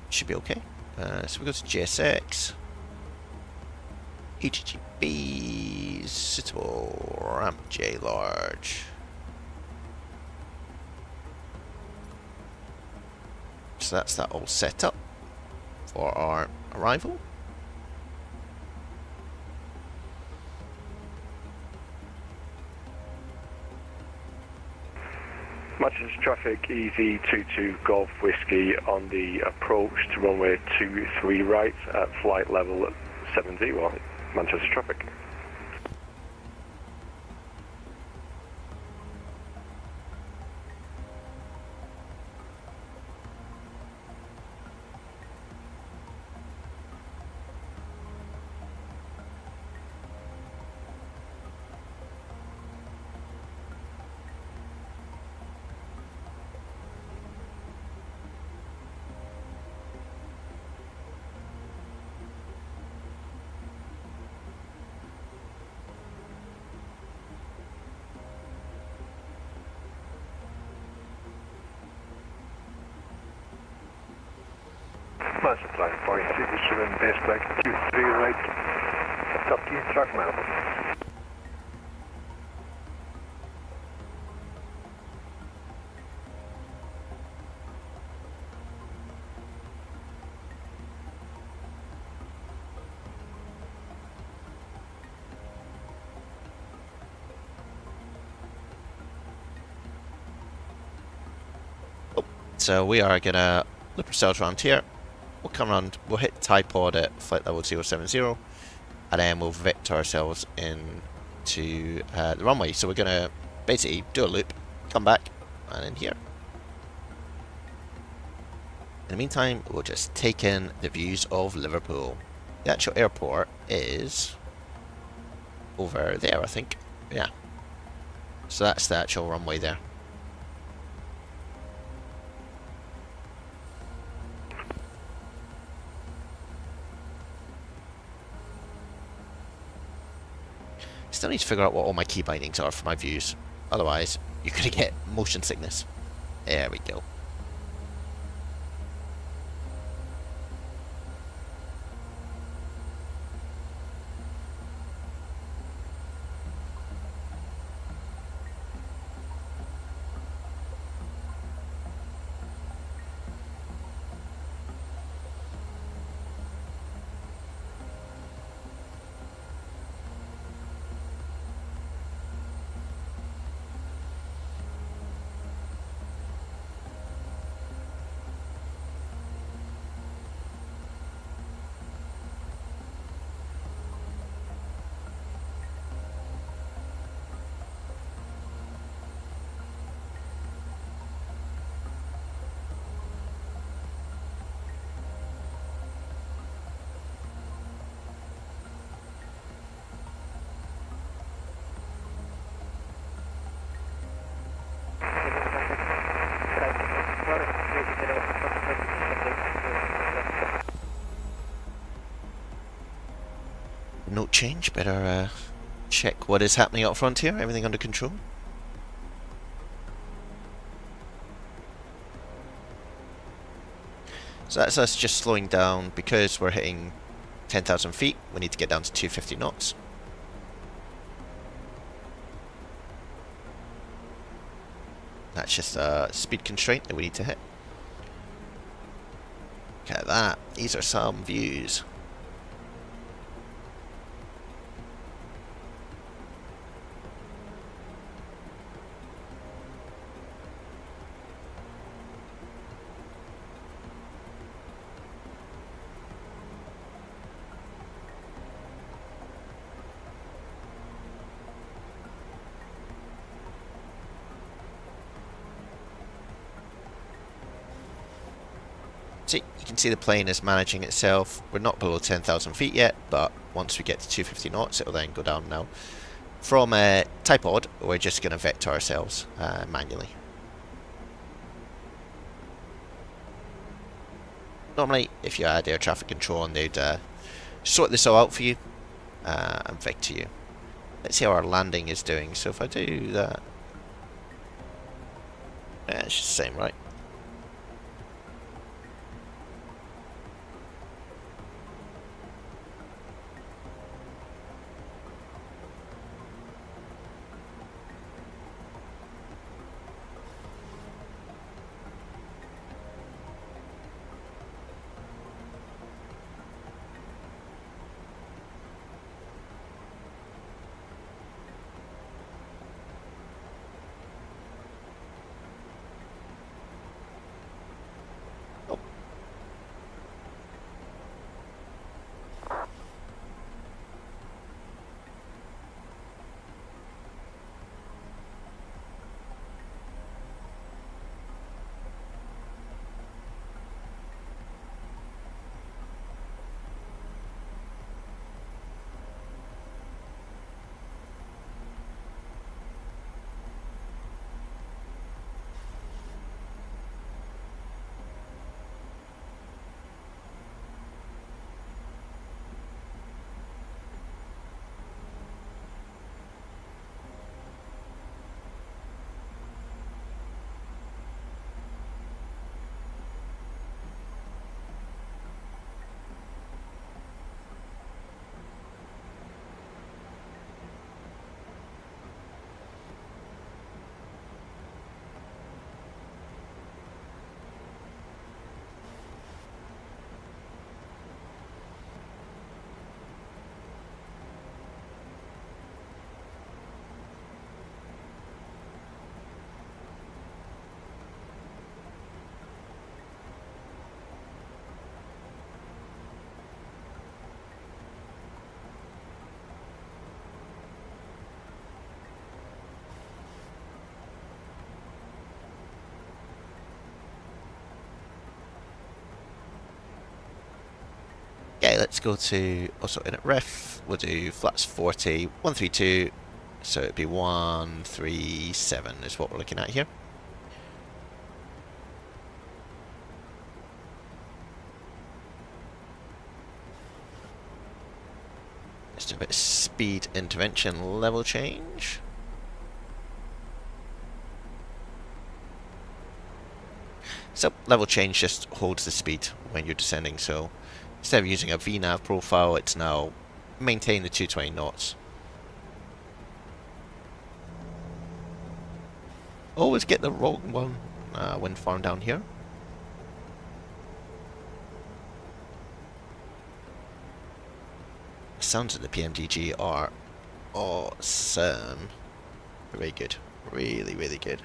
should be okay. So we go to GSX, HGB, suitable, ramp J large. So that's that all set up for our arrival. Manchester traffic, EZ22 Golf Whiskey on the approach to runway 23 right at flight level 70, Manchester traffic. Manchester flight point 67 base flight 23 right, top key track map. So we are gonna loop ourselves around here. We'll come around, we'll hit Typod at flight level 070, and then we'll vector ourselves in to the runway. So we're gonna basically do a loop, come back, and in here. In the meantime, we'll just take in the views of Liverpool. The actual airport is over there, I think. Yeah. So that's the actual runway there. Still need to figure out what all my key bindings are for my views. Otherwise, you're going to get motion sickness. There we go. mode change. Better check what is happening up front here. Everything under control. So that's us just slowing down because we're hitting 10,000 feet. We need to get down to 250 knots. That's just a speed constraint that we need to hit. Look at that. These are some views. See, you can see the plane is managing itself. We're not below 10,000 feet yet, but once we get to 250 knots, it'll then go down now. From type odd, we're just going to vector ourselves manually. Normally, if you had air traffic control, and they'd sort this all out for you and vector you. Let's see how our landing is doing. So if I do that, yeah, it's just the same, right? Okay, let's go to also init ref. We'll do flats 40, 132, so it'd be 137 is what we're looking at here. Let's do a bit of speed intervention level change. So level change just holds the speed when you're descending, so instead of using a VNAV profile, it's now maintain the 220 knots. Always get the wrong one wind farm down here. The sounds of the Pmdg are awesome. Very good. Really, really good.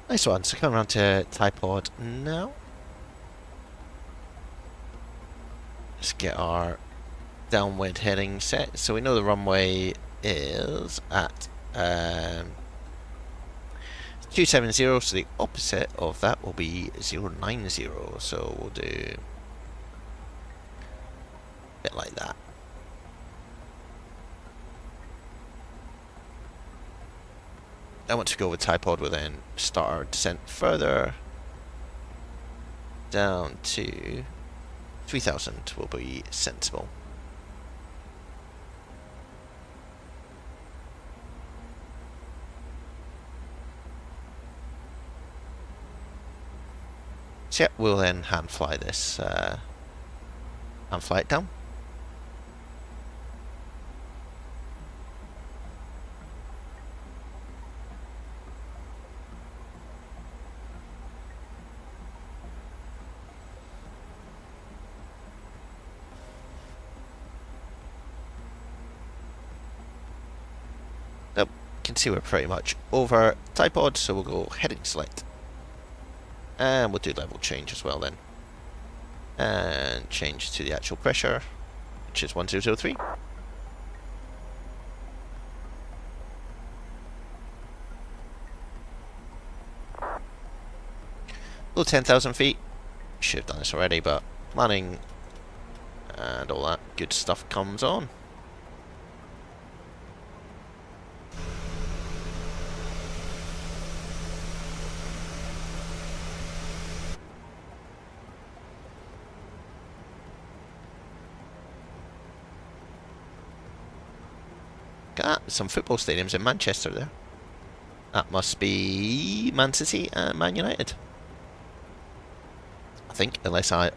Nice one. So coming around to tripod now. Let's get our downwind heading set. So we know the runway is at 270, so the opposite of that will be 090. So we'll do a bit like that. I want to go with tripod, we'll then start our descent further down to 3000 will be sensible. So yeah, we'll then hand fly this, hand fly it down. Nope, you can see we're pretty much over tripod, so we'll go heading select. And we'll do level change as well then. And change to the actual pressure, which is 1003. Below 10,000 feet. Should have done this already, but planning and all that good stuff comes on. Some football stadiums in Manchester there. That must be Man City and Man United. I think, unless I...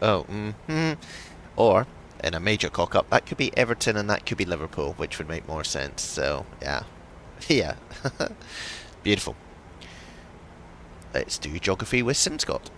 Or, in a major cock-up, that could be Everton and that could be Liverpool, which would make more sense. So, yeah. Yeah. Beautiful. Let's do geography with SimScott.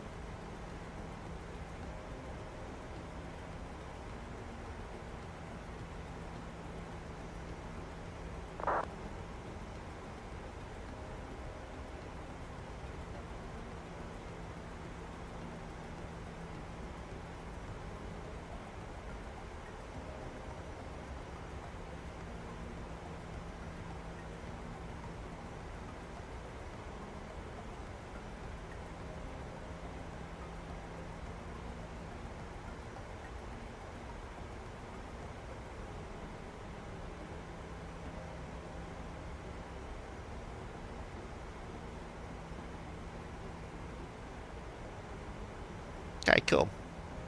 Okay, cool.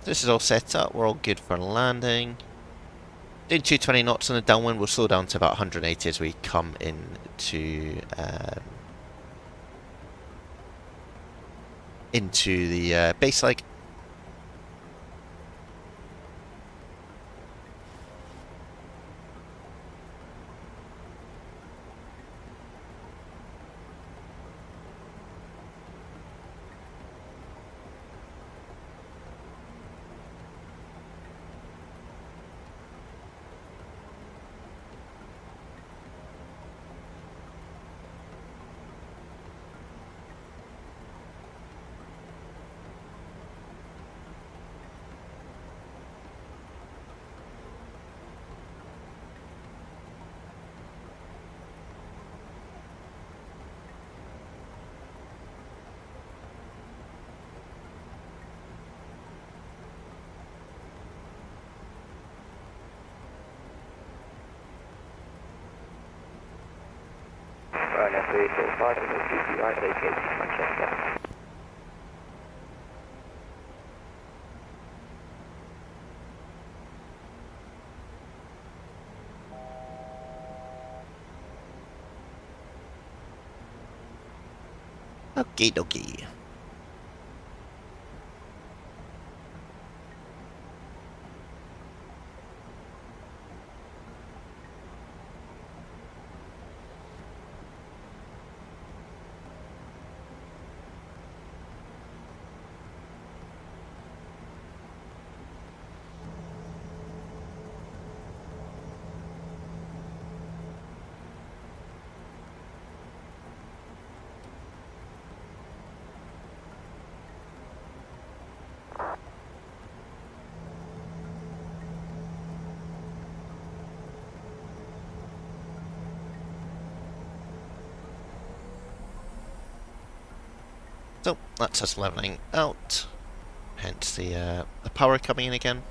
This is all set up. We're all good for landing. Doing 220 knots on the downwind. We'll slow down to about 180 as we come into the base leg. Ryanair 385 and CC right, vacate Manchester. Okie dokie. So that's us leveling out. Hence the power coming in again.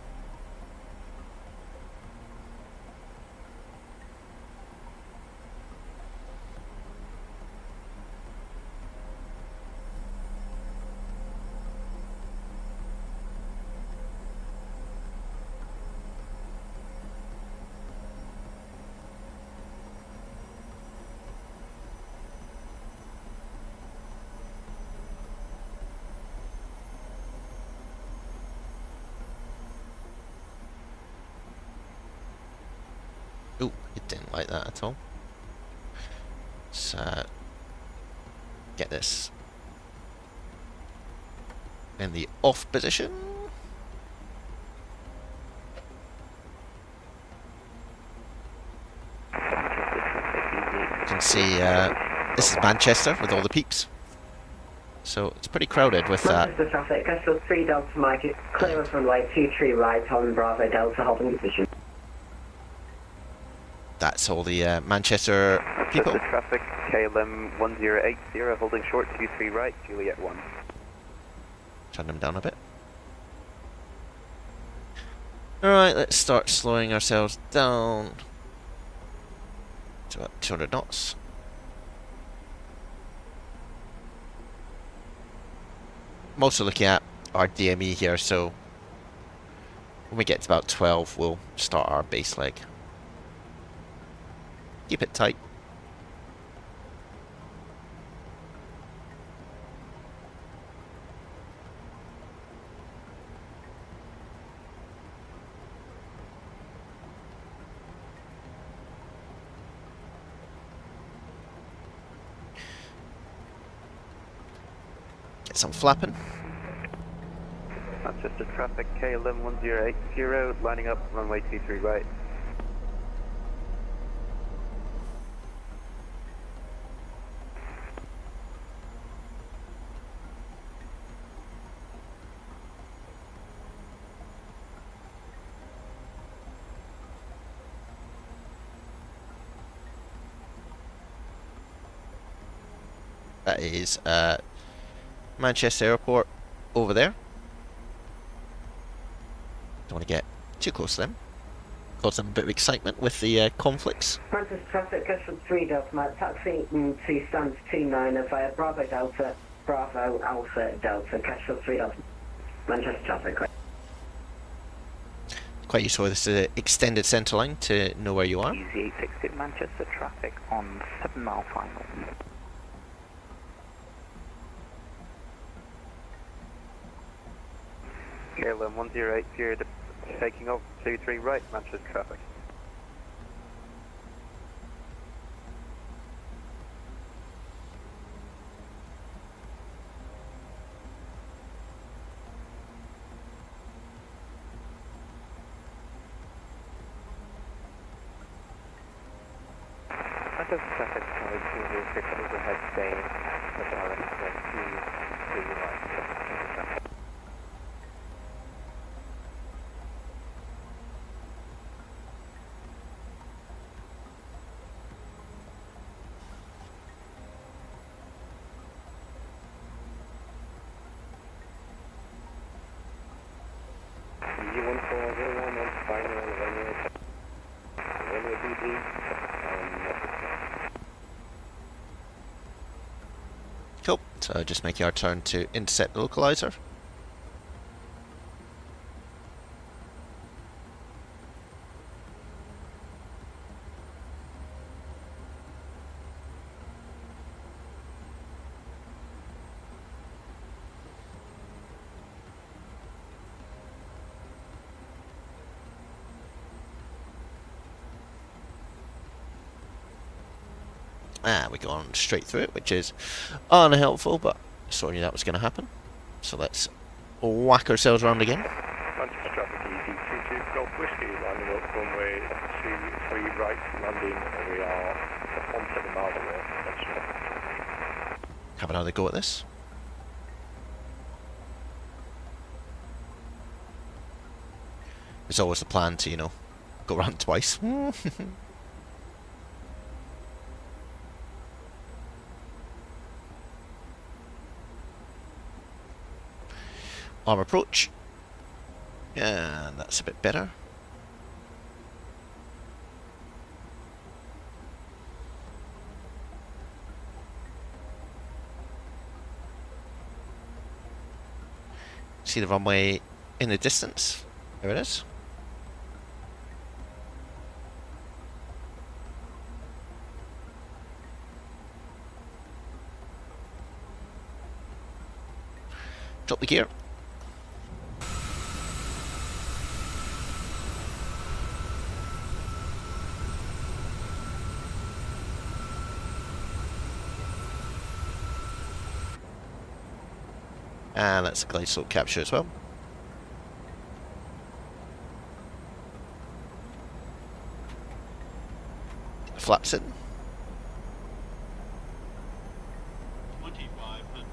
Ooh, it didn't like that at all. Let's get this in the off position. You can see this is Manchester with all the peeps. So it's pretty crowded with Manchester traffic, Castle 3 Delta Mike, clear of runway 23 right on Bravo Delta, holding position. that's all the Manchester people. Manchester traffic, KLM 1080, holding short 23 right, Juliet 1. Turn them down a bit. Alright, let's start slowing ourselves down to about 200 knots. I'm also looking at our DME here, so when we get to about 12, we'll start our base leg. Keep it tight. Get some flapping. Manchester traffic, KLM 1080, lining up runway 23 right. That is Manchester Airport over there. Don't want to get too close to them. Cause them a bit of excitement with the conflicts. Manchester traffic, Castle 3 Delta Mike, taxi to stands 29 via Bravo Delta, Bravo Alpha Delta, Castle 3 Delta, Manchester traffic. Quite useful with this extended centre line to know where you are. Easy 860 Manchester traffic on 7 mile final. KLM 1080, taking off 23 right, Manchester traffic. Manchester traffic, 206 overhead staying, direction 23 right. Cool. So just making our turn to intercept the localizer. We go on straight through it, which is unhelpful, but I sort of knew that was going to happen. So let's whack ourselves around again. Manchester traffic, easy 22 Golf Whiskey, landing up runway 23 right, landing, and we are 17 miles away. Have another go at this. It's always the plan to, you know, go around twice. arm approach. And that's a bit better. See the runway in the distance? There it is. Drop the gear. And that's a glide slope capture as well. Flaps in. 2500.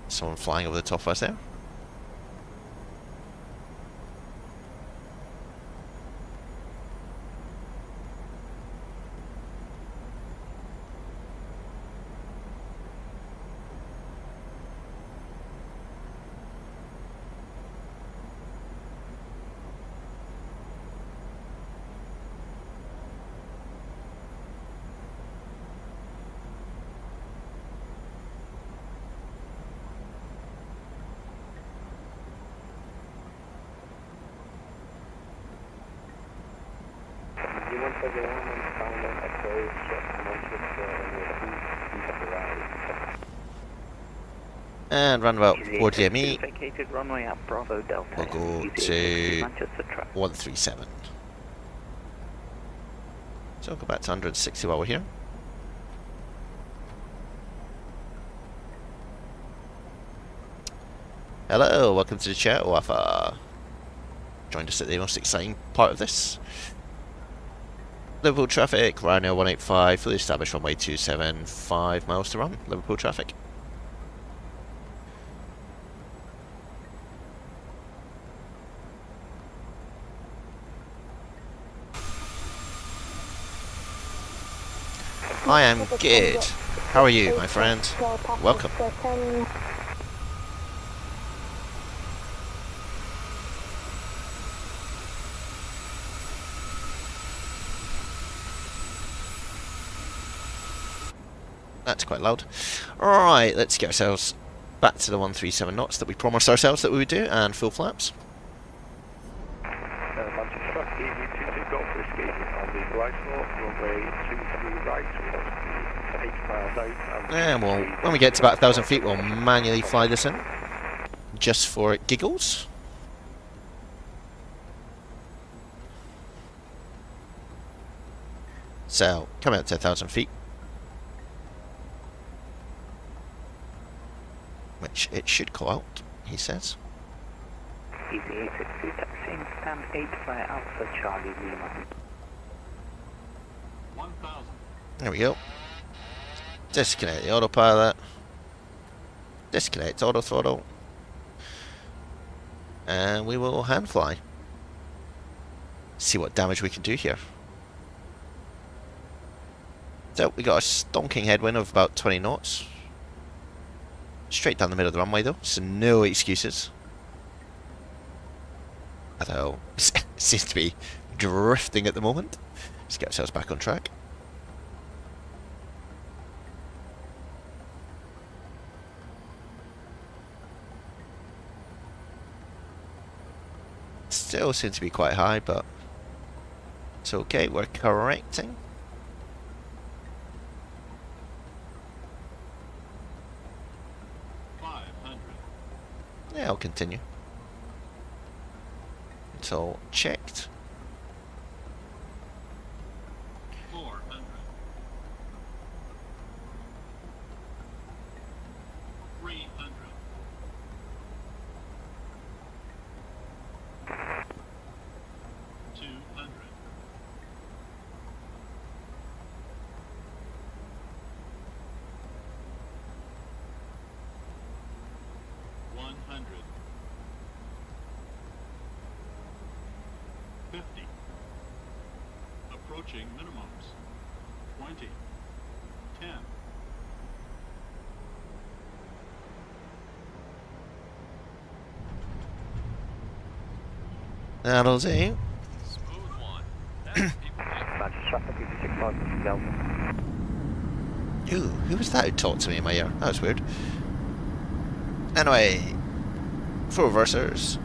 Someone flying over the top of us there. And roundabout 4GME. Vacated runway at Bravo Delta. We'll go to 137. So we'll go back to 160 while we're here. Hello, welcome to the chat. Wafa joined us at the most exciting part of this. Liverpool traffic, Ryanair 185, fully established runway 27, 5 miles to run. Liverpool traffic. I am good. How are you, my friend? Welcome. That's quite loud. Alright, let's get ourselves back to the 137 knots that we promised ourselves that we would do, and full flaps. Manchester truck, EV22 Golf Whiskey on the glide slope, runway 23 right, we're 8 miles out. And we'll, when we get to about 1,000 feet, we'll manually fly this in, just for giggles. So, coming up to 1,000 feet. Which it should go out, he says. Easy 862, taxiing stand 8 via Alpha Charlie Lima. 1000. There we go. Disconnect the autopilot. Disconnect auto throttle. And we will hand fly. See what damage we can do here. So we got a stonking headwind of about 20 knots. Straight down the middle of the runway though, so no excuses. Although, it seems to be drifting at the moment. Let's get ourselves back on track. Still seems to be quite high, but it's okay, we're correcting. Yeah, I'll continue until checked. 400. 300. 200. 100. 50. Approaching minimums. 20. 10. That'll do. Smooth one. That's people think. Manchester traffic, easy 65 Delta. Ooh, who was that who talked to me in my ear? That was weird. Anyway, full reversers.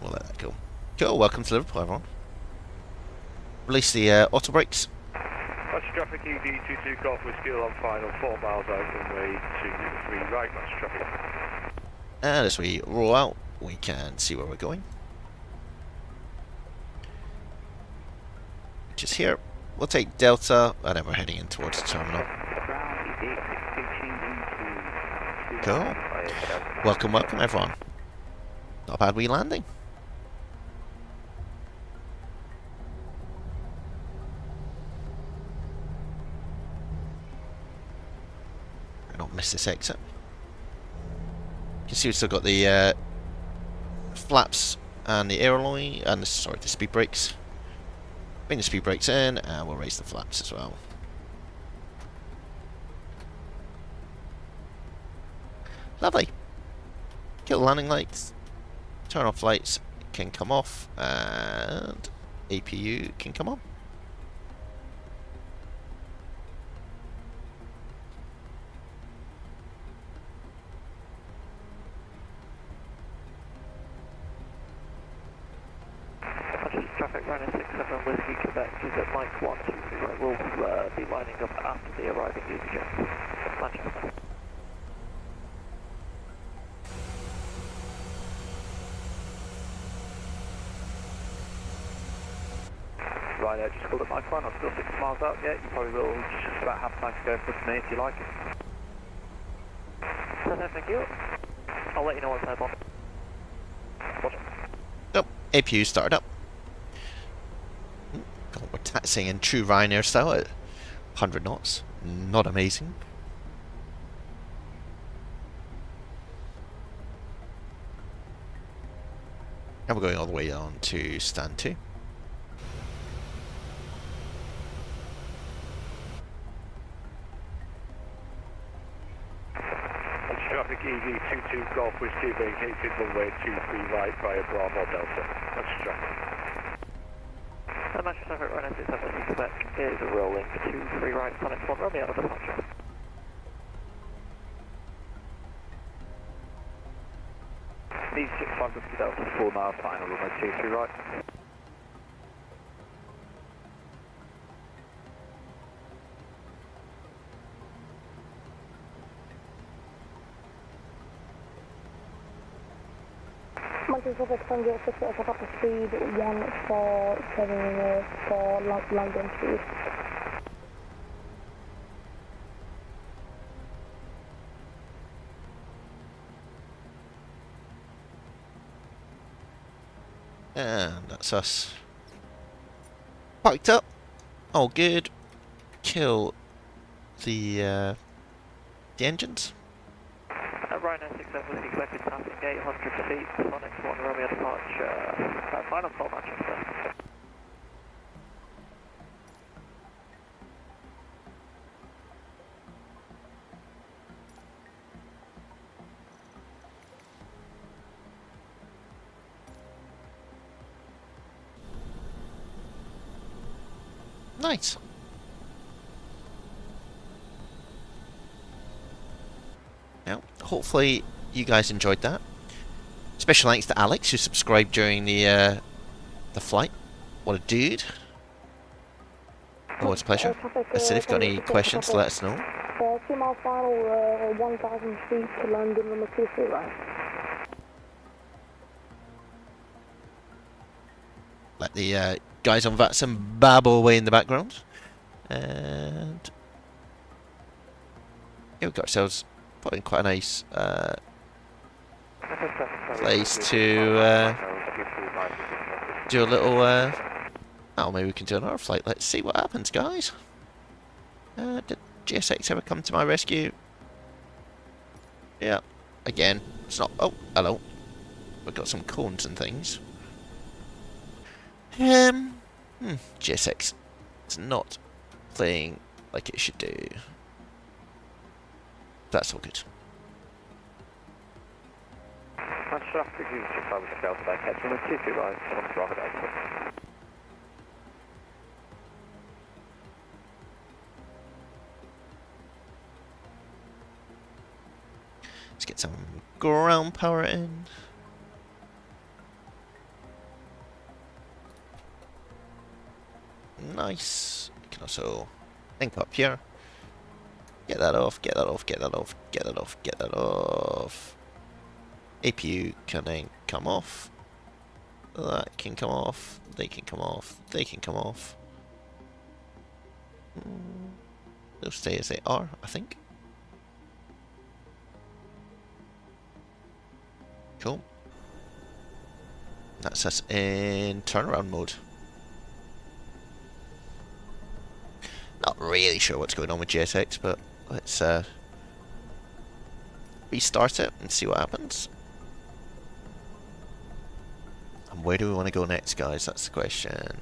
We'll let that go. Cool, welcome to Liverpool, everyone. Release the auto brakes. Master traffic ED 22 Golf Whiskey on final, 4 miles out, runway 23 right, master traffic. And as we roll out, we can see where we're going. Which is here. We'll take Delta, and then we're heading in towards the terminal. Ground, easy 862 into... Cool. Welcome, welcome, everyone. Not a bad wee landing. I don't miss this exit. You can see we've still got the flaps and the air alloy, and the speed brakes. Bring the speed brakes in, and we'll raise the flaps as well. Lovely. Kill the landing lights. Turn off lights can come off, and APU can come on. Traffic Ryanair 67 Whiskey Quebec is at Mike 123 right. We'll be lining up after the arriving EasyJet. Manchester. Ryanair just called at Mike 1. I'm still 6 miles out yet. You probably will just about have time to go for me if you like it. So no, thank you. I'll let you know what's airborne. Oh, APU started up. God, we're taxiing in true Ryanair style at 100 knots. Not amazing. And we're going all the way on to stand 2. Traffic ED 22 Golf Whiskey vacated runway 23 right via Bravo Delta. Master traffic. Manchester traffic Ryanair 67 Quebec is rolling 23 right, Sonic 1 Romeo out of departure. These 65 Whiskey Delta 4 miles final, runway 23 right. Manchester traffic Tango 6 at upper speed 147 for London speed. And that's us. Parked up. All good. Kill the engines. Ryanair 67 Whiskey Quebec is passing 800 feet, Sonic 1 Romeo departure. Final call Manchester. Nice. Now, hopefully you guys enjoyed that. Special thanks to Alex who subscribed during the flight. What a dude. Always a pleasure. I said if you've got any questions, let us know. 2 mile final, 1,000 feet to London, number 23 right. Let the guys on vatsim babble away in the background. And yeah, we've got ourselves put in quite a nice place to do a little oh, maybe we can do another flight. Let's see what happens, guys. Did GSX ever come to my rescue? Yeah, again, it's not. Oh, hello. We've got some cones and things. GSX, it's not playing like it should do. That's all good. Manchester Raptor, you just over the Delta back, head from 22 right, on Bravo Delta. Let's get some ground power in. Nice. You can also link up here. Get that off, get that off, get that off, get that off, get that off. APU can then come off. That can come off. They can come off. They can come off. They'll stay as they are, I think. Cool. That's us in turnaround mode. Not really sure what's going on with GSX, but let's restart it and see what happens. And where do we want to go next, guys? That's the question.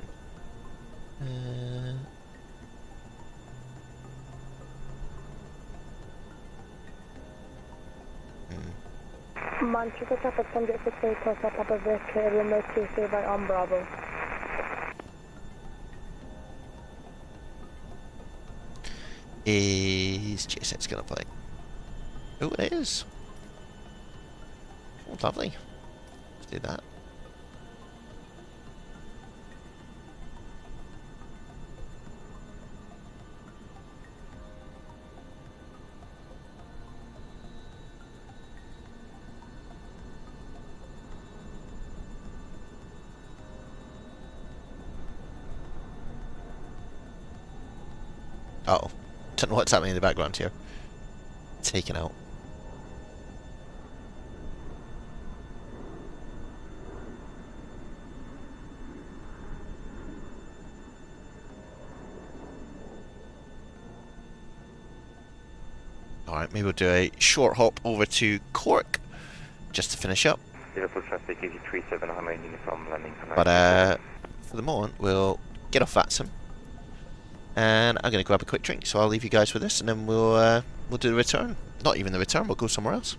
Manchester traffic 168 plus up of the remote QC right on Bravo. Is GSX gonna play? Oh, it is. Oh, lovely. Let's do that. Uh-oh. Don't know what's happening in the background here. Taken out. Alright, maybe we'll do a short hop over to Cork just to finish up. Liverpool traffic, easy 37, I'm in uniform landing. But for the moment, we'll get off vatsim. And I'm going to grab a quick drink, so I'll leave you guys with this, and then we'll do the return. Not even the return, we'll go somewhere else.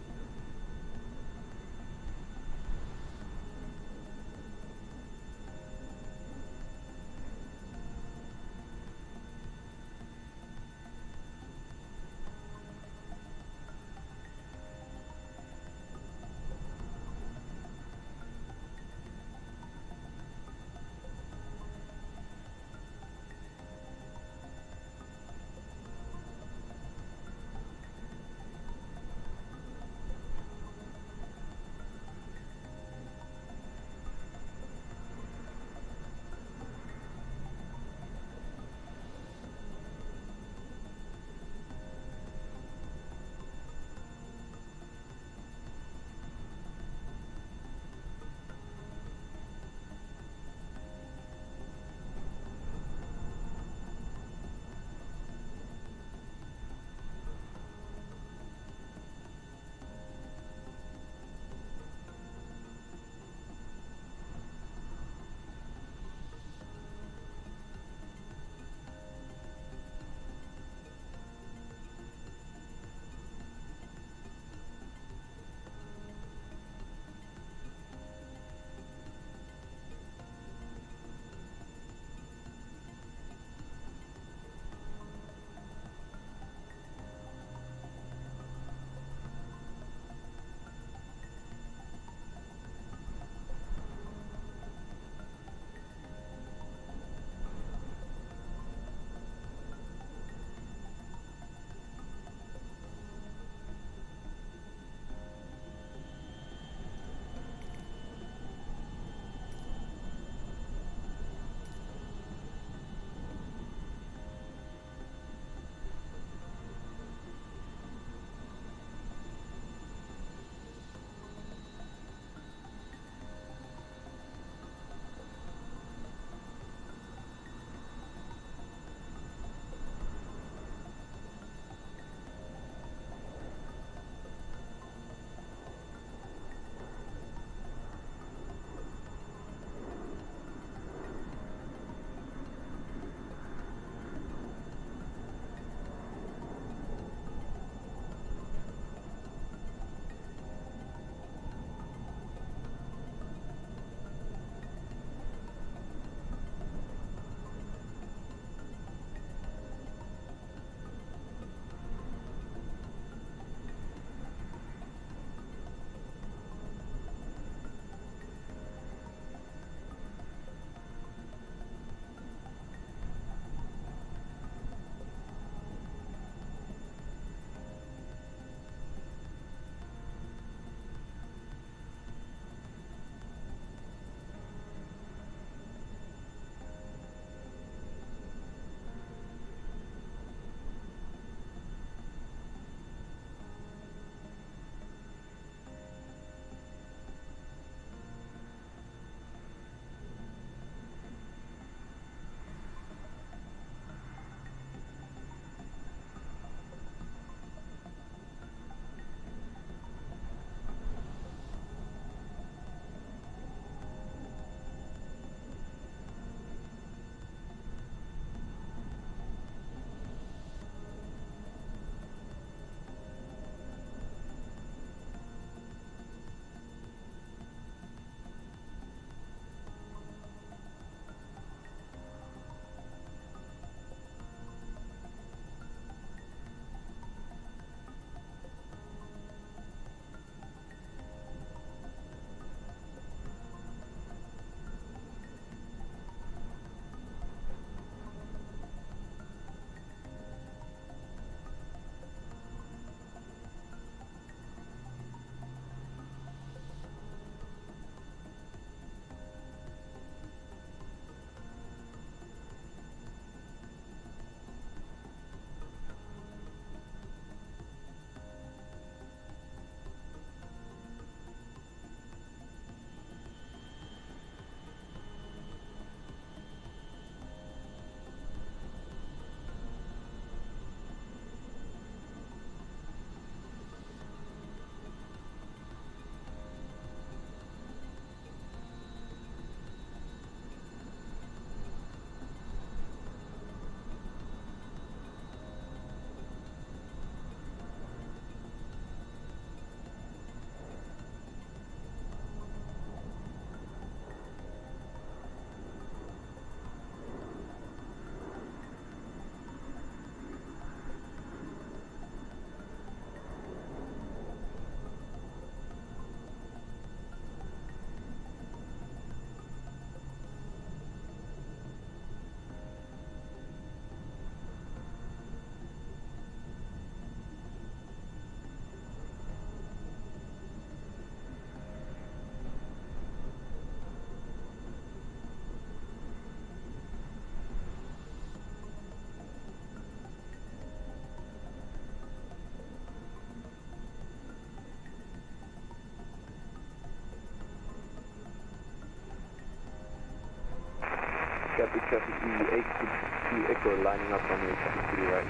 Copy, copy, E862 Echo lining up on your 63 right.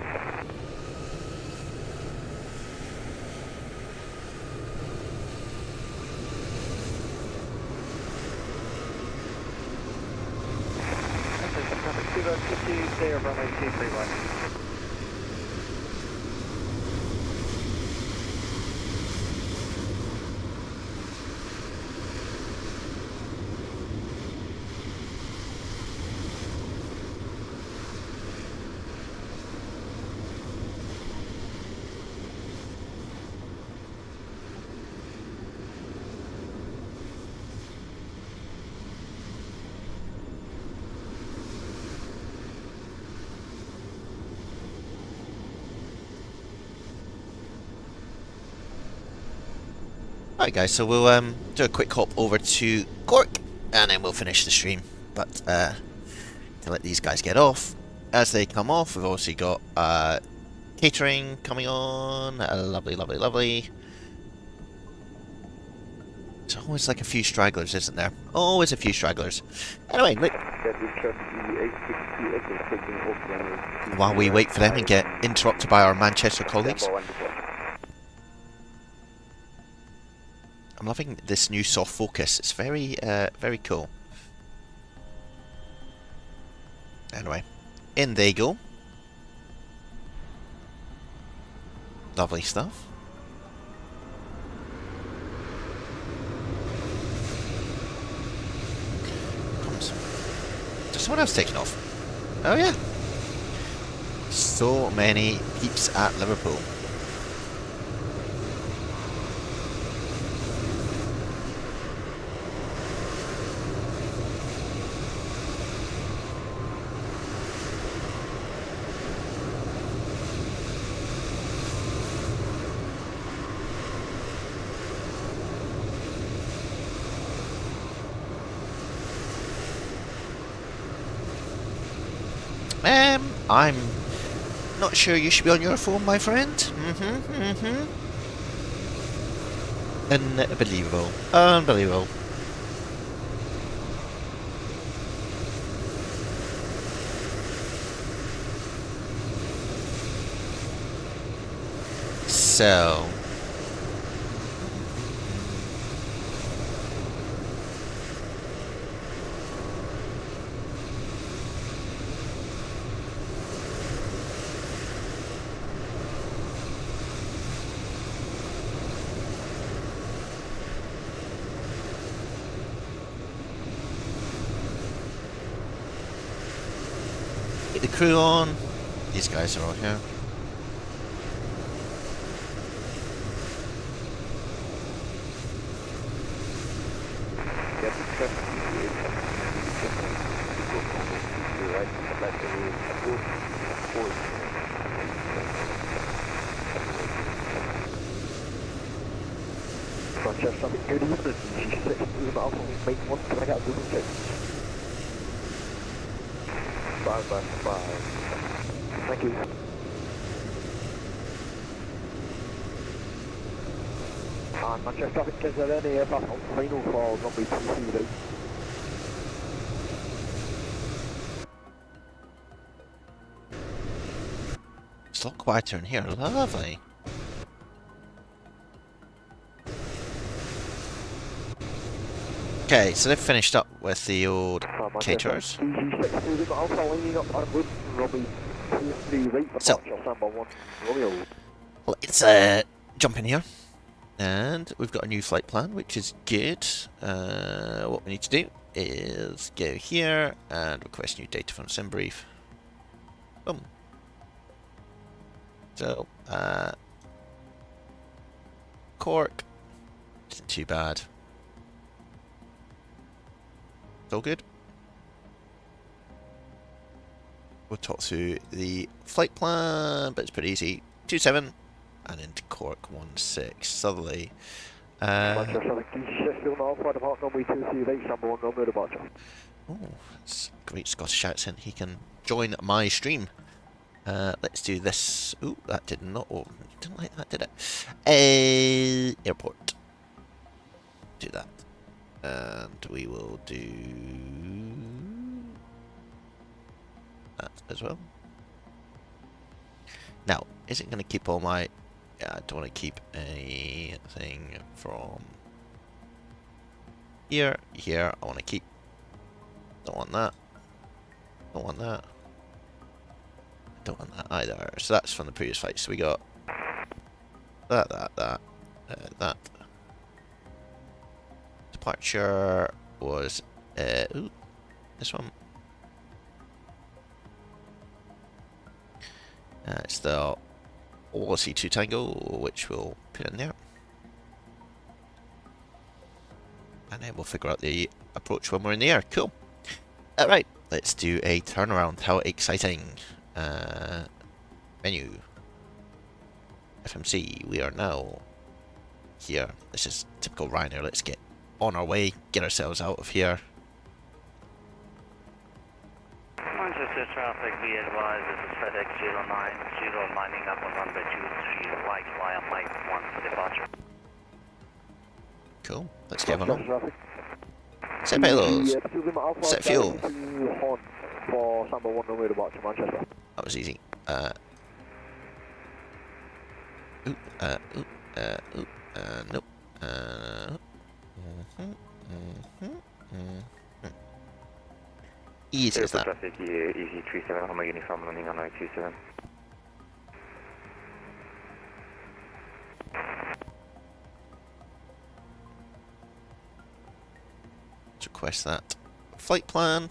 Traffic 2 clear of runway 23 right. Alright guys, so we'll do a quick hop over to Cork and then we'll finish the stream. But to let these guys get off, as they come off, we've obviously got catering coming on. Lovely, lovely, lovely. There's always like a few stragglers, isn't there? Always a few stragglers. Anyway, look. While we wait for them and get interrupted by our Manchester colleagues. I'm loving this new soft focus. It's very, very cool. Anyway, in they go. Lovely stuff. Comes. There's someone else taking off. Oh yeah. So many peeps at Liverpool. I'm not sure you should be on your phone, my friend. Unbelievable. Unbelievable. So... get the crew on. These guys are all here. Manchester, good evening. G6 Alpha, main one, can I get a Google check? 5 by 5. Thank you. And Manchester traffic, is there any aircraft on final for runway 23? It's a lot quieter in here. Lovely. Okay, so they've finished up with the old caterers. So, let's jump in here. And we've got a new flight plan, which is good. What we need to do is go here and request new data from SimBrief. Boom. So, Cork, isn't too bad. It's all good. We'll talk through the flight plan, but it's pretty easy. 27 and into Cork 16 southerly. Oh, it's a great Scottish accent. He can join my stream. Let's do this. Ooh, that did not. Oh, didn't like that, did it? Airport. Do that. And we will do that as well. Now, is it going to keep all my... Yeah, I don't want to keep anything from here. Here, I want to keep... Don't want that. Don't want that. Don't want that either. So that's from the previous fight. So we got that. Departure was ooh, this one. It's the C2 Tango, which we'll put in there, and then we'll figure out the approach when we're in the air. Cool. Alright, let's do a turnaround. How exciting. Menu. FMC, we are now here. This is typical Ryanair. Let's get on our way, get ourselves out of here. Manchester traffic, be advised, this is FedEx 090, lining up on runway 23 right via Mike 1 for departure. Cool, let's get on. Set payloads. Set fuel. For number 1 runway departure Manchester. That was easy. Nope. Easy as that. Traffic, easy 37, Homer uniform landing on 927. Let's request that flight plan.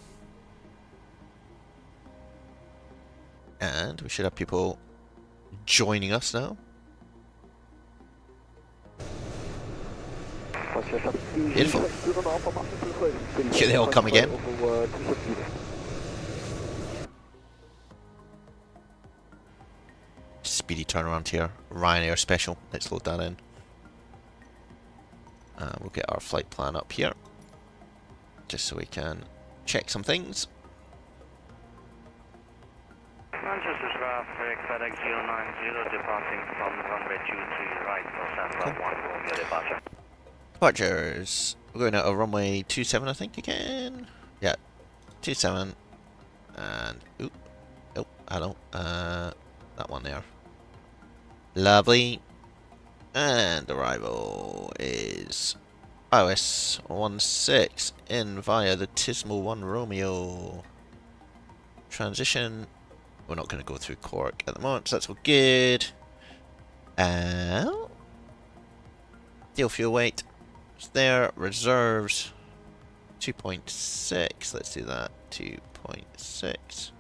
And we should have people joining us now. Beautiful. Here they all come again. Speedy turnaround here. Ryanair special. Let's load that in. We'll get our flight plan up here, just so we can check some things. Manchester traffic, FedEx 090, departing from runway 23 right for Sandra 1, Romeo departure. Departures. We're going out of runway 27, I think, again. Yeah, 27. And, oh, hello. That one there. Lovely. And arrival is iOS 16 in via the Tismo 1 Romeo. Transition. We're not going to go through Cork at the moment, so that's all good. Deal fuel weight. It's there. Reserves 2.6. Let's do that. 2.6.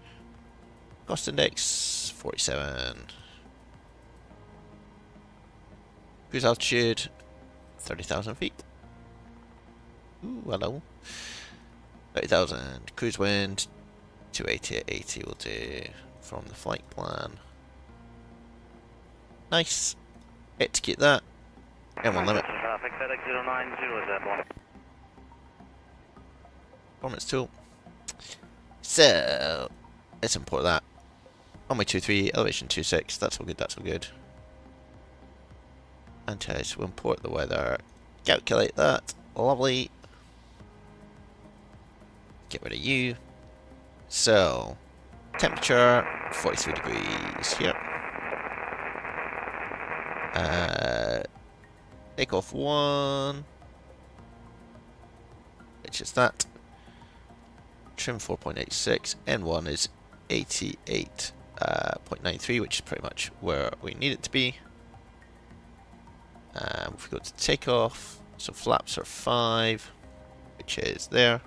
Cost index 47. Cruise altitude 30,000 feet. Ooh, hello. 30,000. Cruise wind 280 at 80 will do from the flight plan. Nice. Execute that. M1 limit. Traffic, FedEx 090, Z1. Performance tool. So, let's import that. Runway 23, elevation 26. That's all good, that's all good. Anti-ice, we'll import the weather. Calculate that. Lovely. Get rid of you. So, temperature 43 degrees here. Takeoff 1, which is that. Trim 4.86. N1 is 88.93, which is pretty much where we need it to be. If we go to takeoff, so flaps are 5, which is there.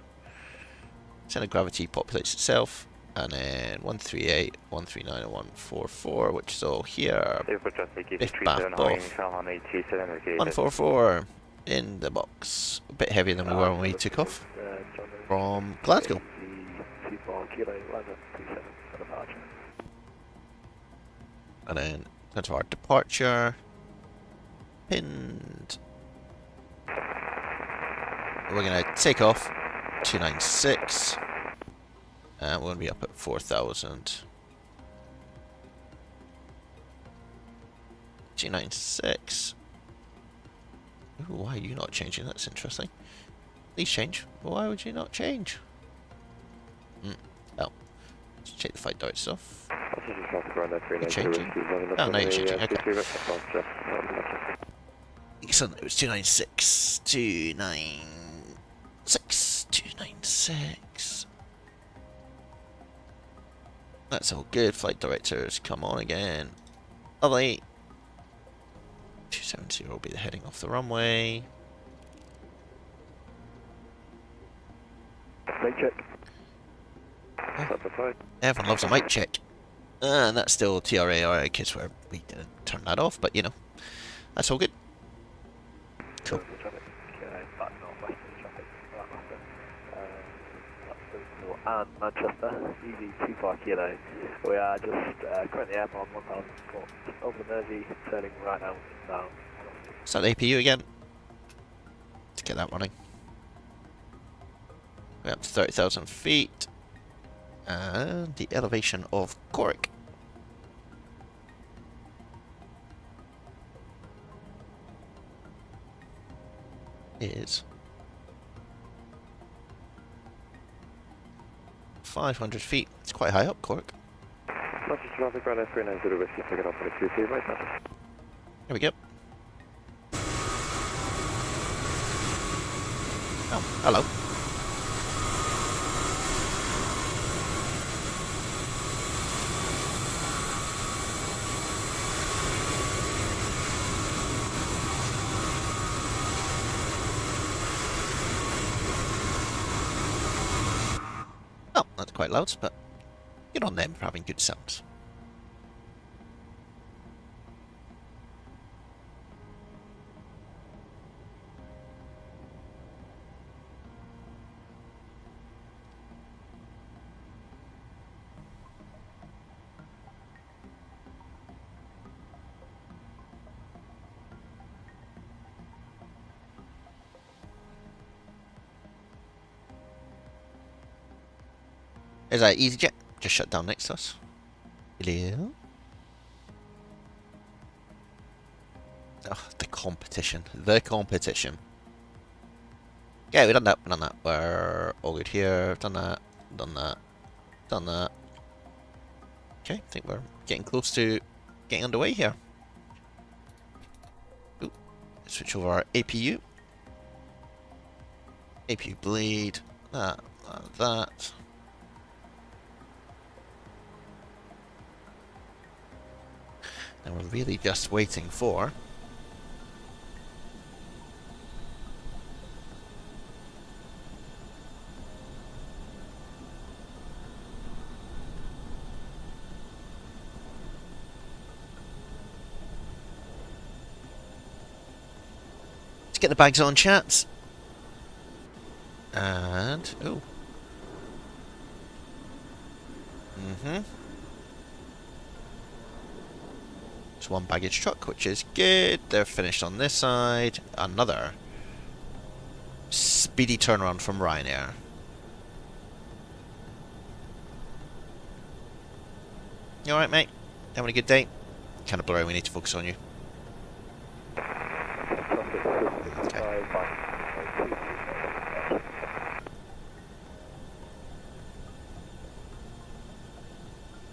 Center of gravity populates itself, and then 138, 139, and 144, which is all here. Biff baff boff. 144 in the box. A bit heavier than we were when we took off from Glasgow. And then into our departure. Pinned. We're going to take off 296. And we're going to be up at 4,000. 296. Ooh, why are you not changing? That's interesting. Please change. Why would you not change? Oh. Let's check the flight direct stuff. You're changing? Oh, now you're changing, okay. Excellent, it was 296, 296, 296. That's all good, flight directors, come on again. Lovely. 270 will be the heading off the runway. Mic check. Oh, everyone loves a mic check. And that's still TRA, alright, because we didn't turn that off, but you know, that's all good. Cool. And Manchester, easy 25 kilo. We are just currently airborne 1000 foot over the Mersey, turning right now down. Start the APU again. To get that running. We're up to 30,000 feet. And the elevation of Cork is 500 feet. It's quite high up, Cork. Here we go. Oh, hello. Oh, that's quite loud, but good on them for having good sounds. Is that EasyJet? Just shut down next to us. Hello? Oh, the competition. The competition. Yeah, we've done that. We've done that. We're all good here. Done that. Done that. Done that. Okay, I think we're getting close to getting underway here. Ooh. Switch over our APU. APU blade. That. That. And we're really just waiting for to get the bags on, chats. And oh. One baggage truck, which is good. They're finished on this side. Another speedy turnaround from Ryanair. You alright, mate? Having a good day? Kind of blurry, we need to focus on you. Okay.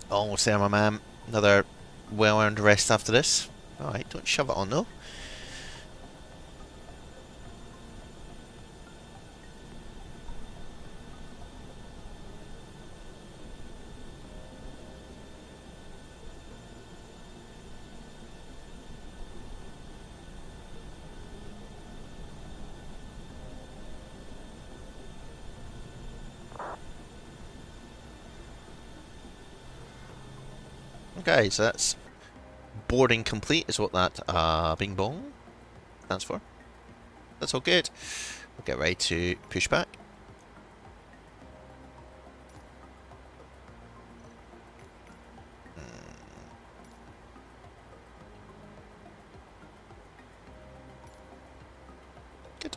Almost there, my man. Another well-earned rest after this. Alright, don't shove it on though. Okay, so that's boarding complete is what that bing bong stands for. That's all good. We'll get ready to push back. Good.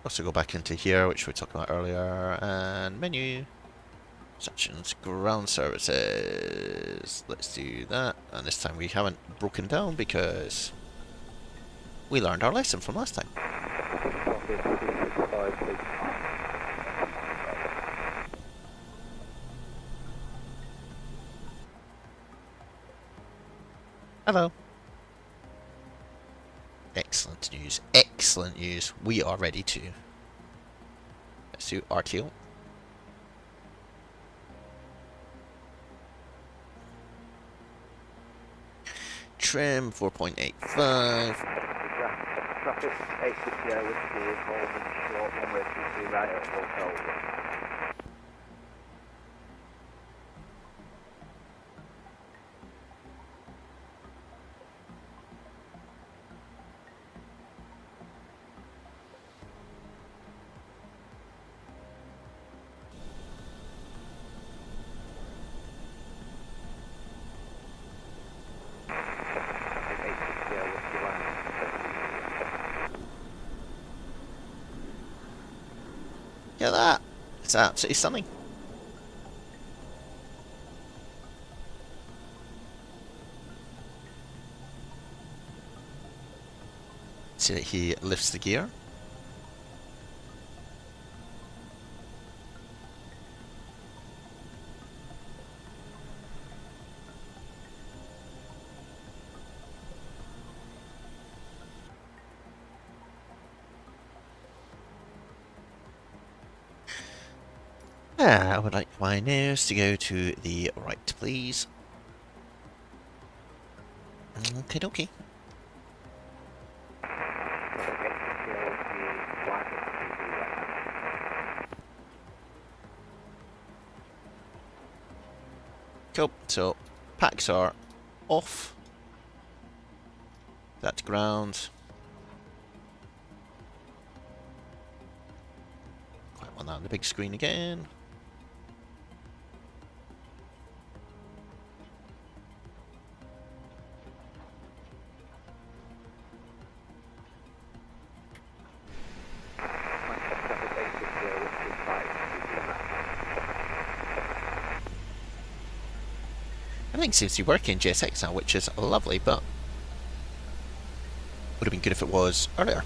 Also go back into here, which we were talking about earlier, and menu, sections, ground services. Let's do that. And this time we haven't broken down because We learned our lesson from last time. Hello. Excellent news. Excellent news. We are ready to. Let's do RTO. Trim 4.85. Traffic 860 whiskey is holding short, runway 23 right at hotel. Look at that. It's absolutely stunning. See that he lifts the gear. I would like my nose to go to the right, please. Okay, dokie. Cool. So, packs are off. That's ground. Quite want that on the big screen again. Everything seems to be working in JSX now, which is lovely, but would have been good if it was earlier.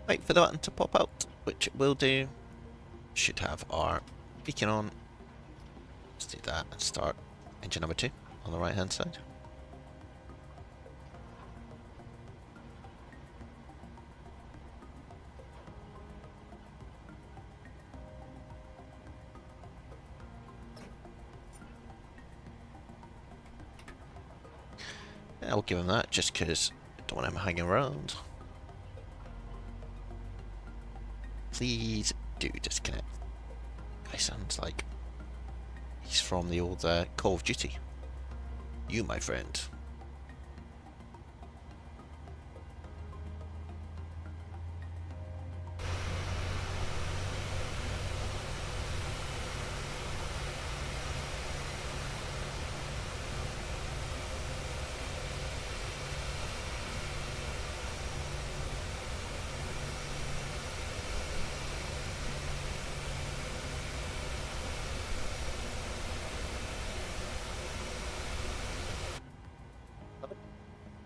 Wait for the button to pop out, which it will do. Should have our beacon on. Let's do that and start engine number 2 on the right hand side. I'll give him that just because I don't want him hanging around. Please do disconnect. Guy sounds like he's from the old Call of Duty. You, my friend.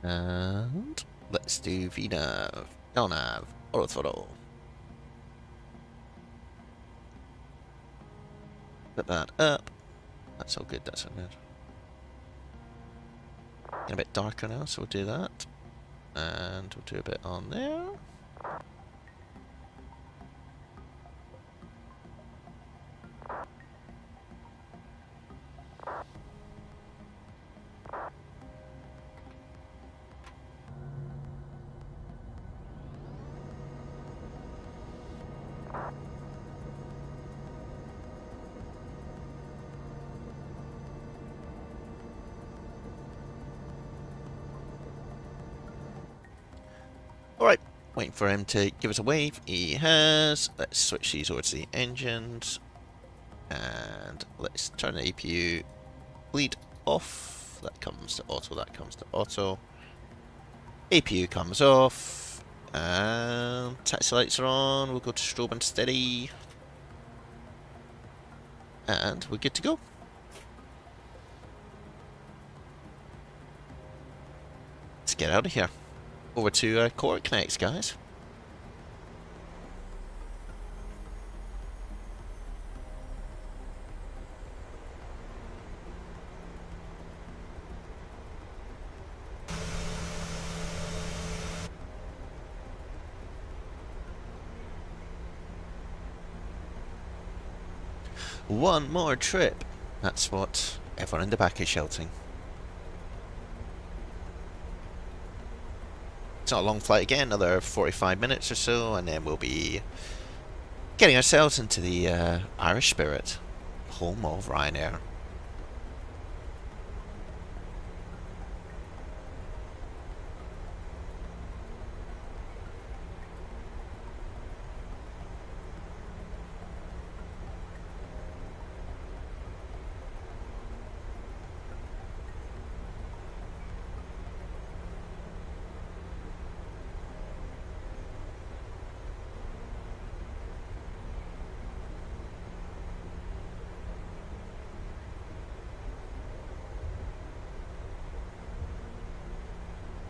And let's do VNav, LNav, auto throttle. Put that up. That's all good, that's all good. Getting a bit darker now, so we'll do that. And we'll do a bit on there. Alright, waiting for him to give us a wave. He has. Let's switch these over to the engines. And let's turn the APU bleed off. That comes to auto, that comes to auto. APU comes off. Taxi lights are on. We'll go to strobe and steady. And we're good to go. Let's get out of here. Over to Cork next, guys. One more trip. That's what everyone in the back is shouting. It's not a long flight again, another 45 minutes or so, and then we'll be getting ourselves into the Irish Spirit, home of Ryanair.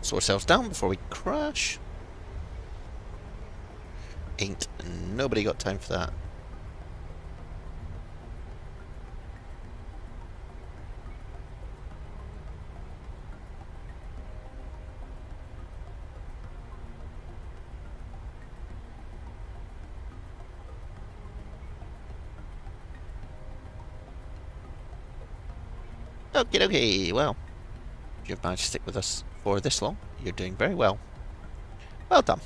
Slow ourselves down before we crash. Ain't nobody got time for that. Okay, well, if you've managed to stick with us for this long, you're doing very well. Well done.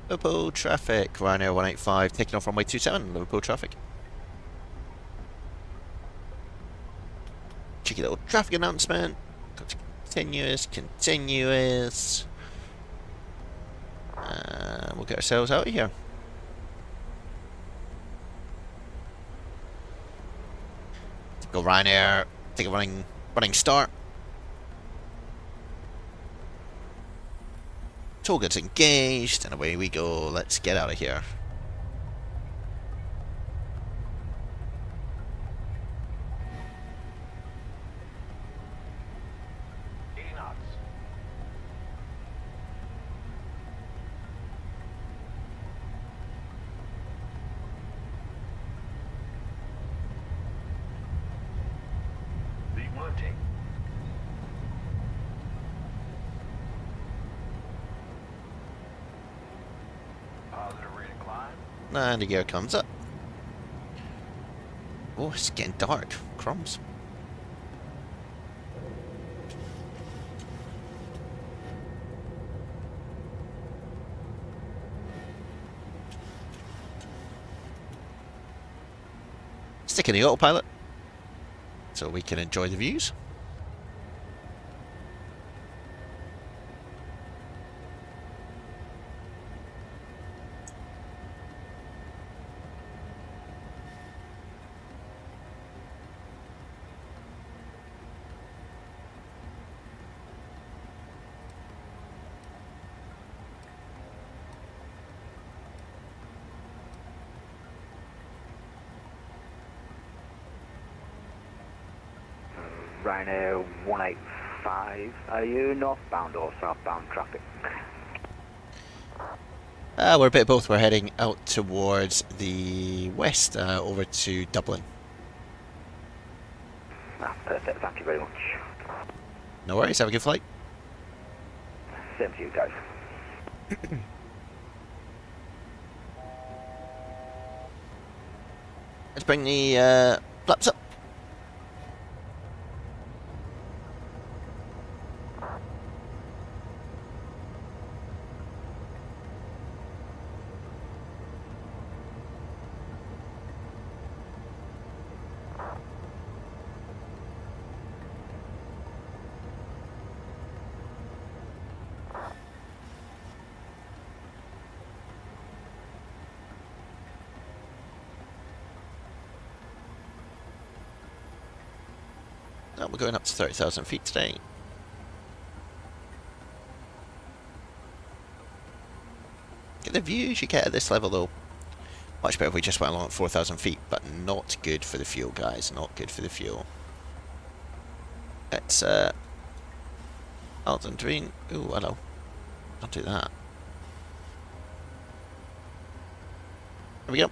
Liverpool traffic, Ryanair 185 taking off runway 27, Liverpool traffic. Cheeky little traffic announcement. Continuous. We'll get ourselves out of here. Go Ryanair, take a running start. Target's engaged, and away we go. Let's get out of here. And the gear comes up. Oh, it's getting dark. Crumbs. Stick in the autopilot so we can enjoy the views. Ryanair 185, are you northbound or southbound traffic? We're a bit of both. We're heading out towards the west, over to Dublin. Perfect, thank you very much. No worries, have a good flight. Same to you guys. Let's bring the flaps up. Oh, we're going up to 30,000 feet today. Get the views you get at this level though. Much better if we just went along at 4,000 feet, but not good for the fuel, guys. Not good for the fuel. Let's, Alden Dream. Ooh, hello. Don't do that. There we go.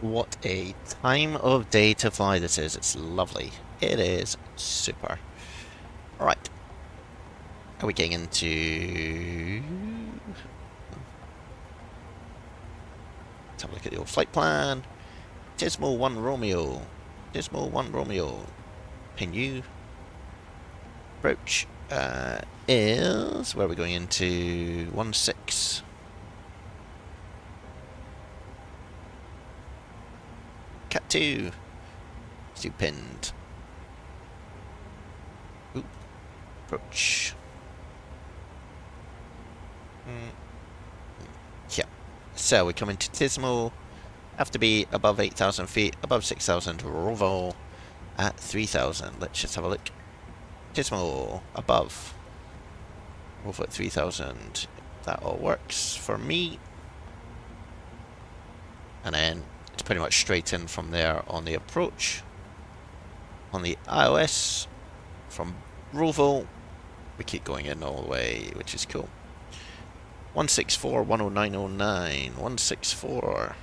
What a time of day to fly this is. It's lovely. It is super. Alright. Are we getting into... Let's have a look at the old flight plan. Dismal 1 Romeo. Dismal 1 Romeo. Pinu. Approach is... Where are we going into? 1-6. Cat 2. Stupend. Ooh. Approach. Yeah. So we come into Tismo. Have to be above 8,000 feet, above 6,000 Rovo at 3,000. Let's just have a look. Tismo above. Rovo at 3,000. That all works for me. And then it's pretty much straight in from there on the approach. On the iOS, from Rovo, we keep going in all the way, which is cool. 164, 10909, 164.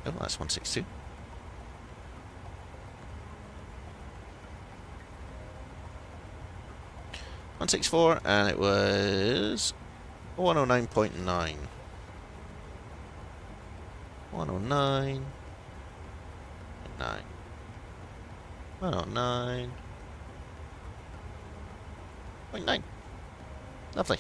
Oh, that's 162. And it was 109.9. 109.9. 109.9. Lovely.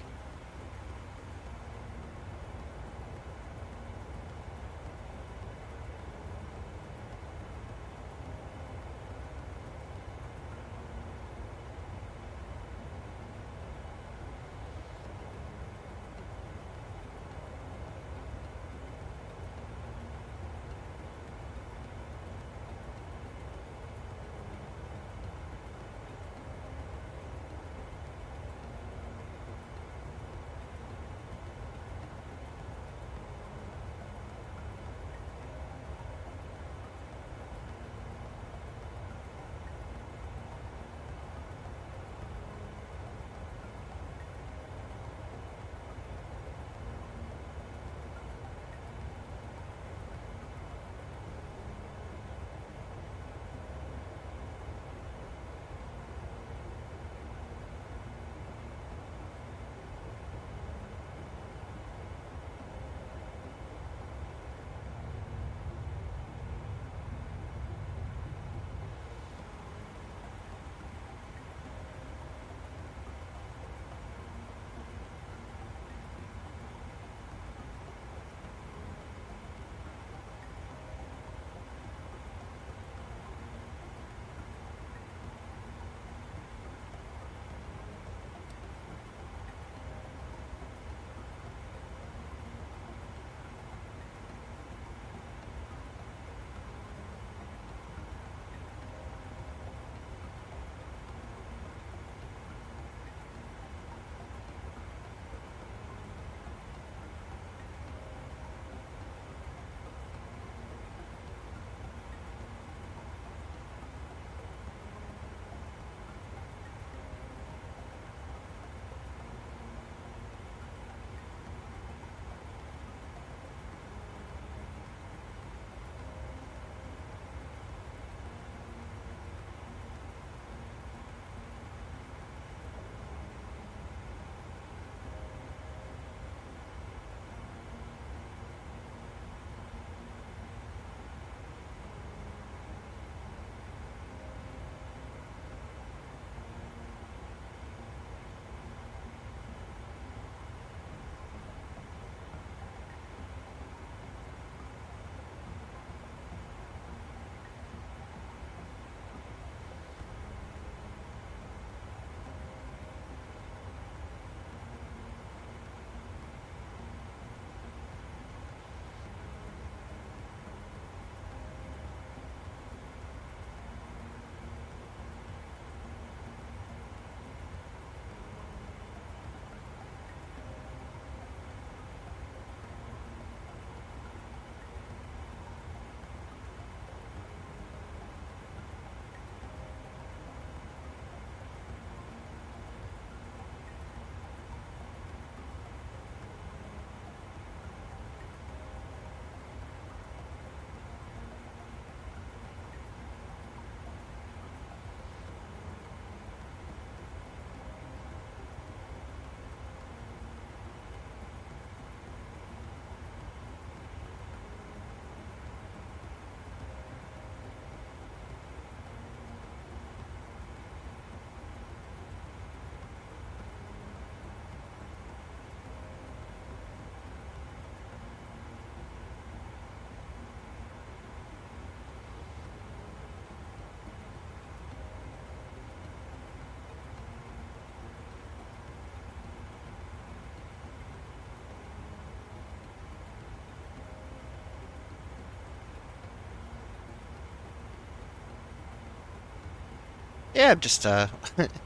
Yeah, I'm just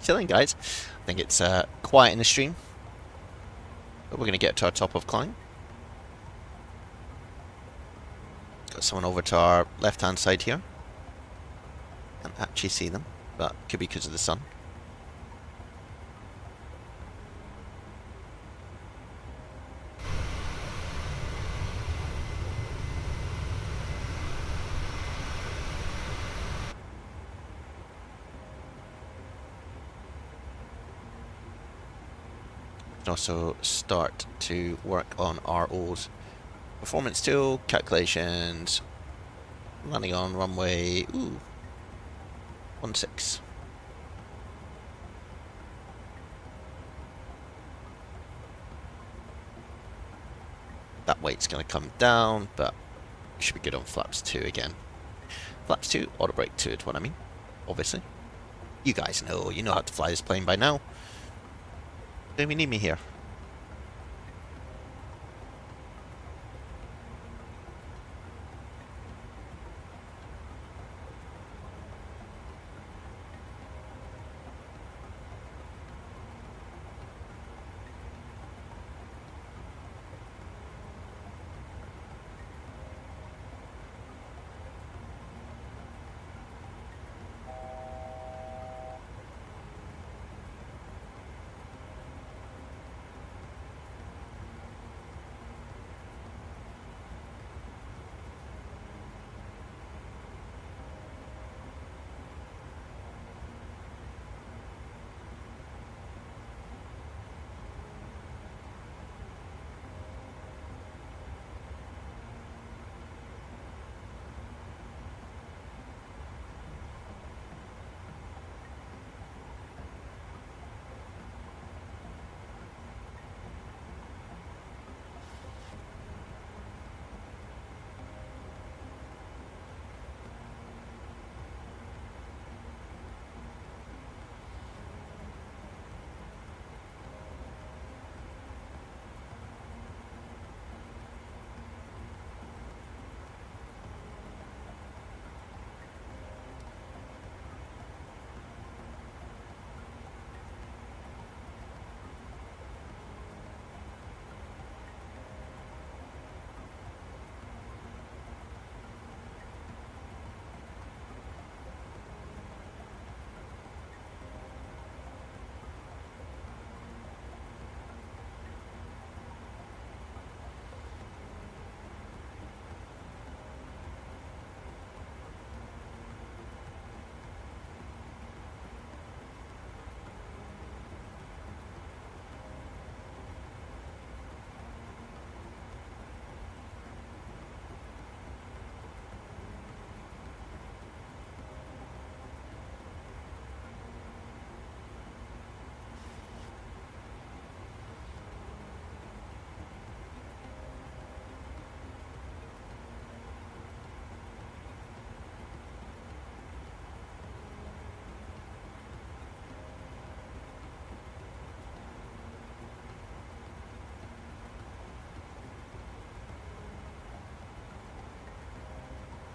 chilling, guys. I think it's quiet in the stream. But we're going to get to our top of climb. Got someone over to our left-hand side here. Can't actually see them, but could be because of the sun. Can also start to work on RO's performance tool calculations. Landing on runway 16. That weight's going to come down, but should be good on flaps 2 again. Flaps 2, auto brake 2 is what I mean, obviously. You guys know, you know how to fly this plane by now. Don't even need me here.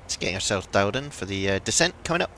Let's get yourself dialed in for the descent coming up.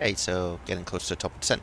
Right, so getting close to the top of descent.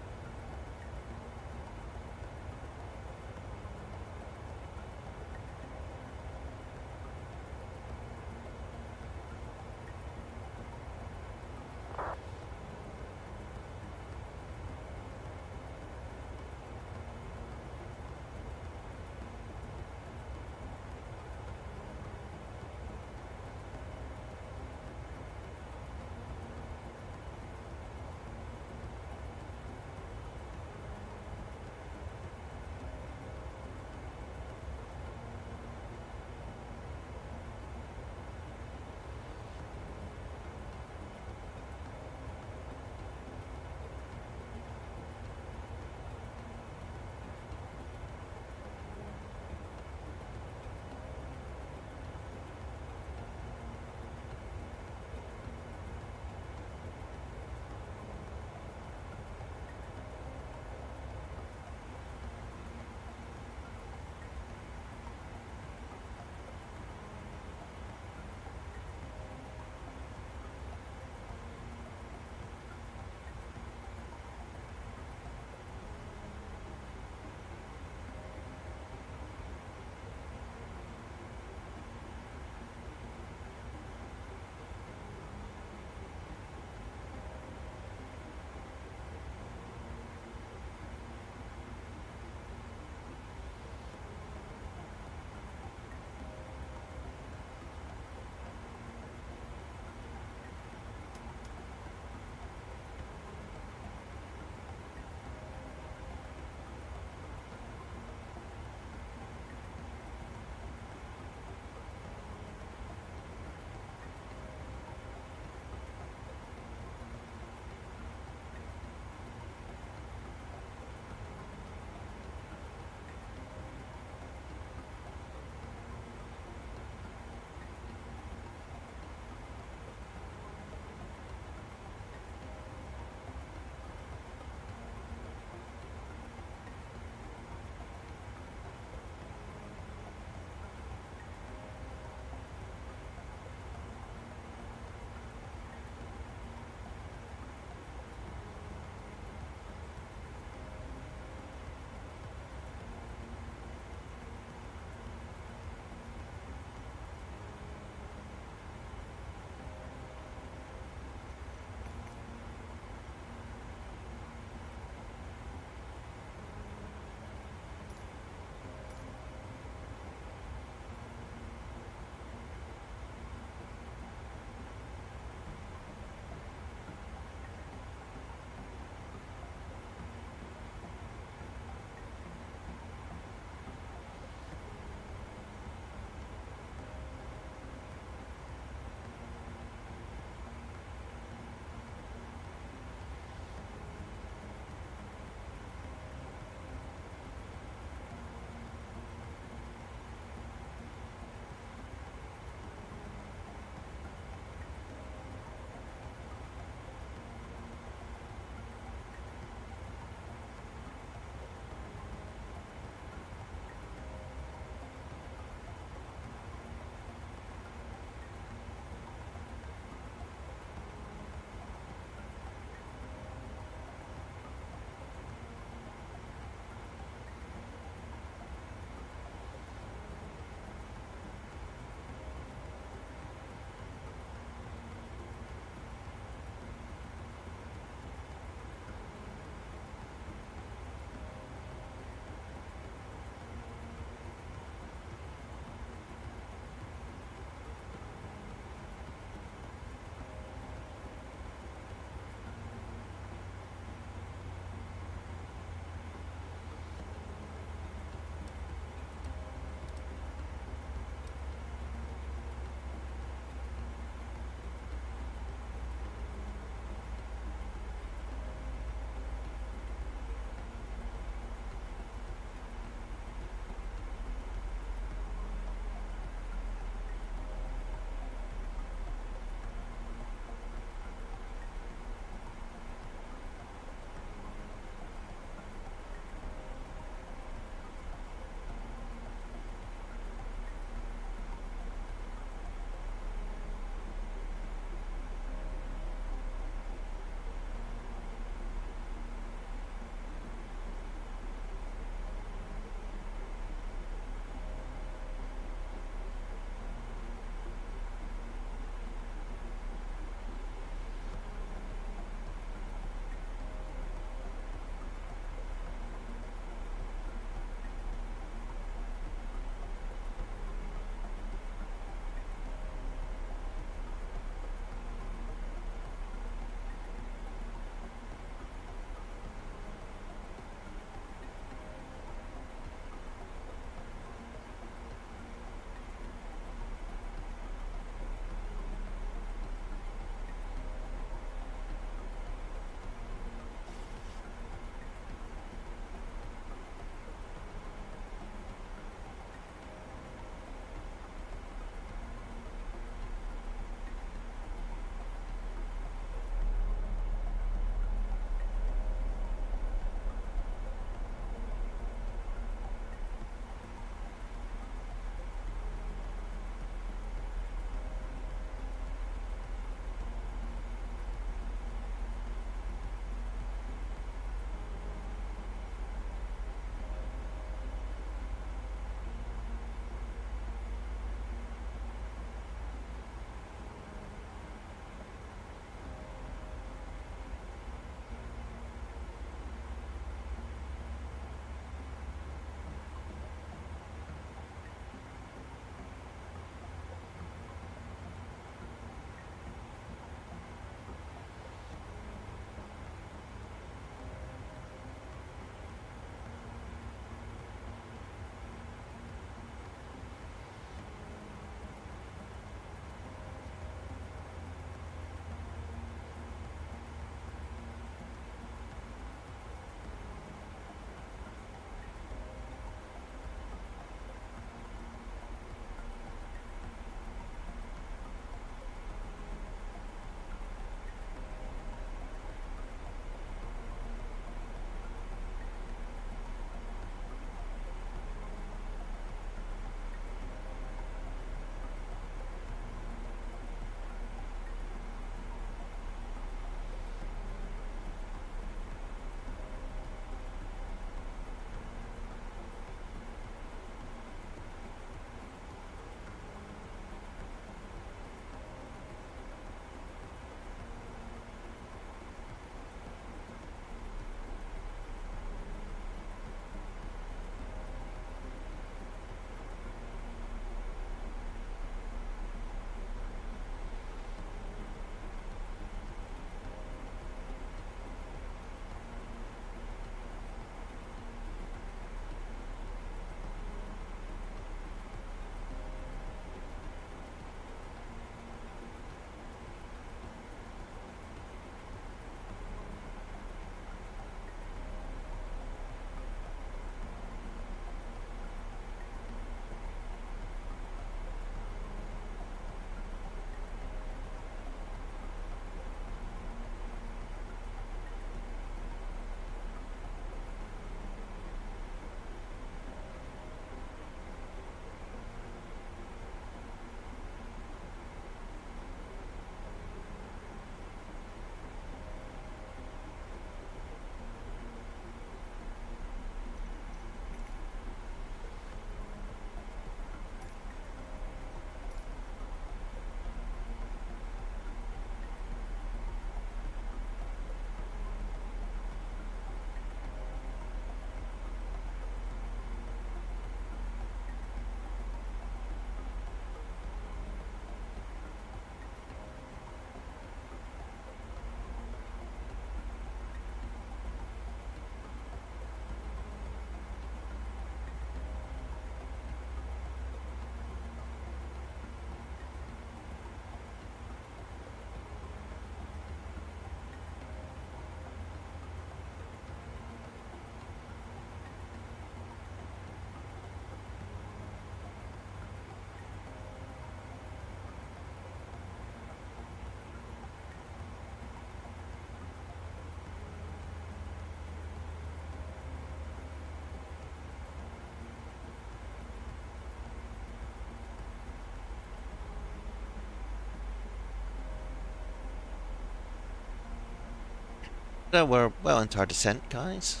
So we're well into our descent, guys.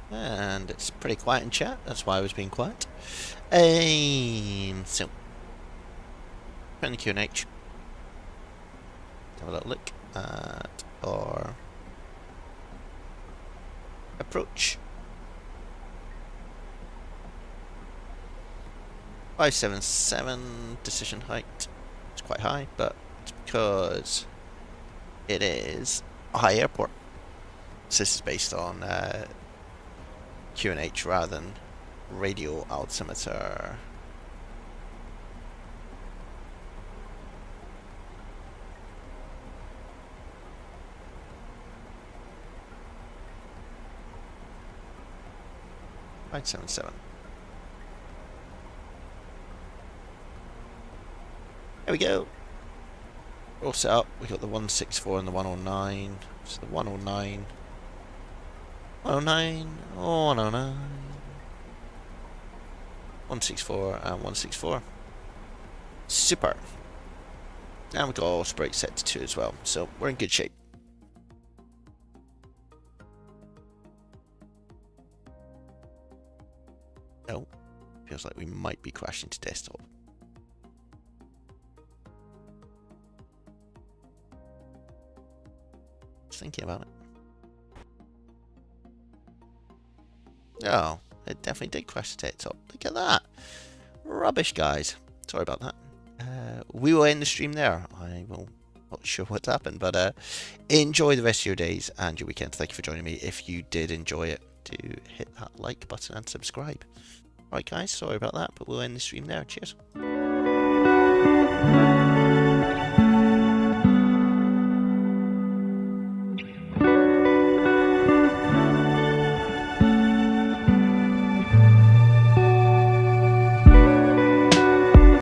And it's pretty quiet in chat, that's why I was being quiet. So, put in the QNH. Have a little look at our approach. 577 decision height. It's quite high, but it's because it is a high airport. So this is based on QNH rather than radio altimeter. Right, 77. There we go. We're all set up. We got the 164 and the 109. So the 109. 109, 109, 164 and 164. Super. And we've got all Strix set to 2 as well, so we're in good shape. Oh, feels like we might be crashing to desktop. Just thinking about it. Oh, it definitely did crash the desktop. Look at that. Rubbish, guys. Sorry about that. We will end the stream there. I'm not sure what's happened, but enjoy the rest of your days and your weekend. Thank you for joining me. If you did enjoy it, do hit that like button and subscribe. Alright, guys. Sorry about that, but we'll end the stream there. Cheers.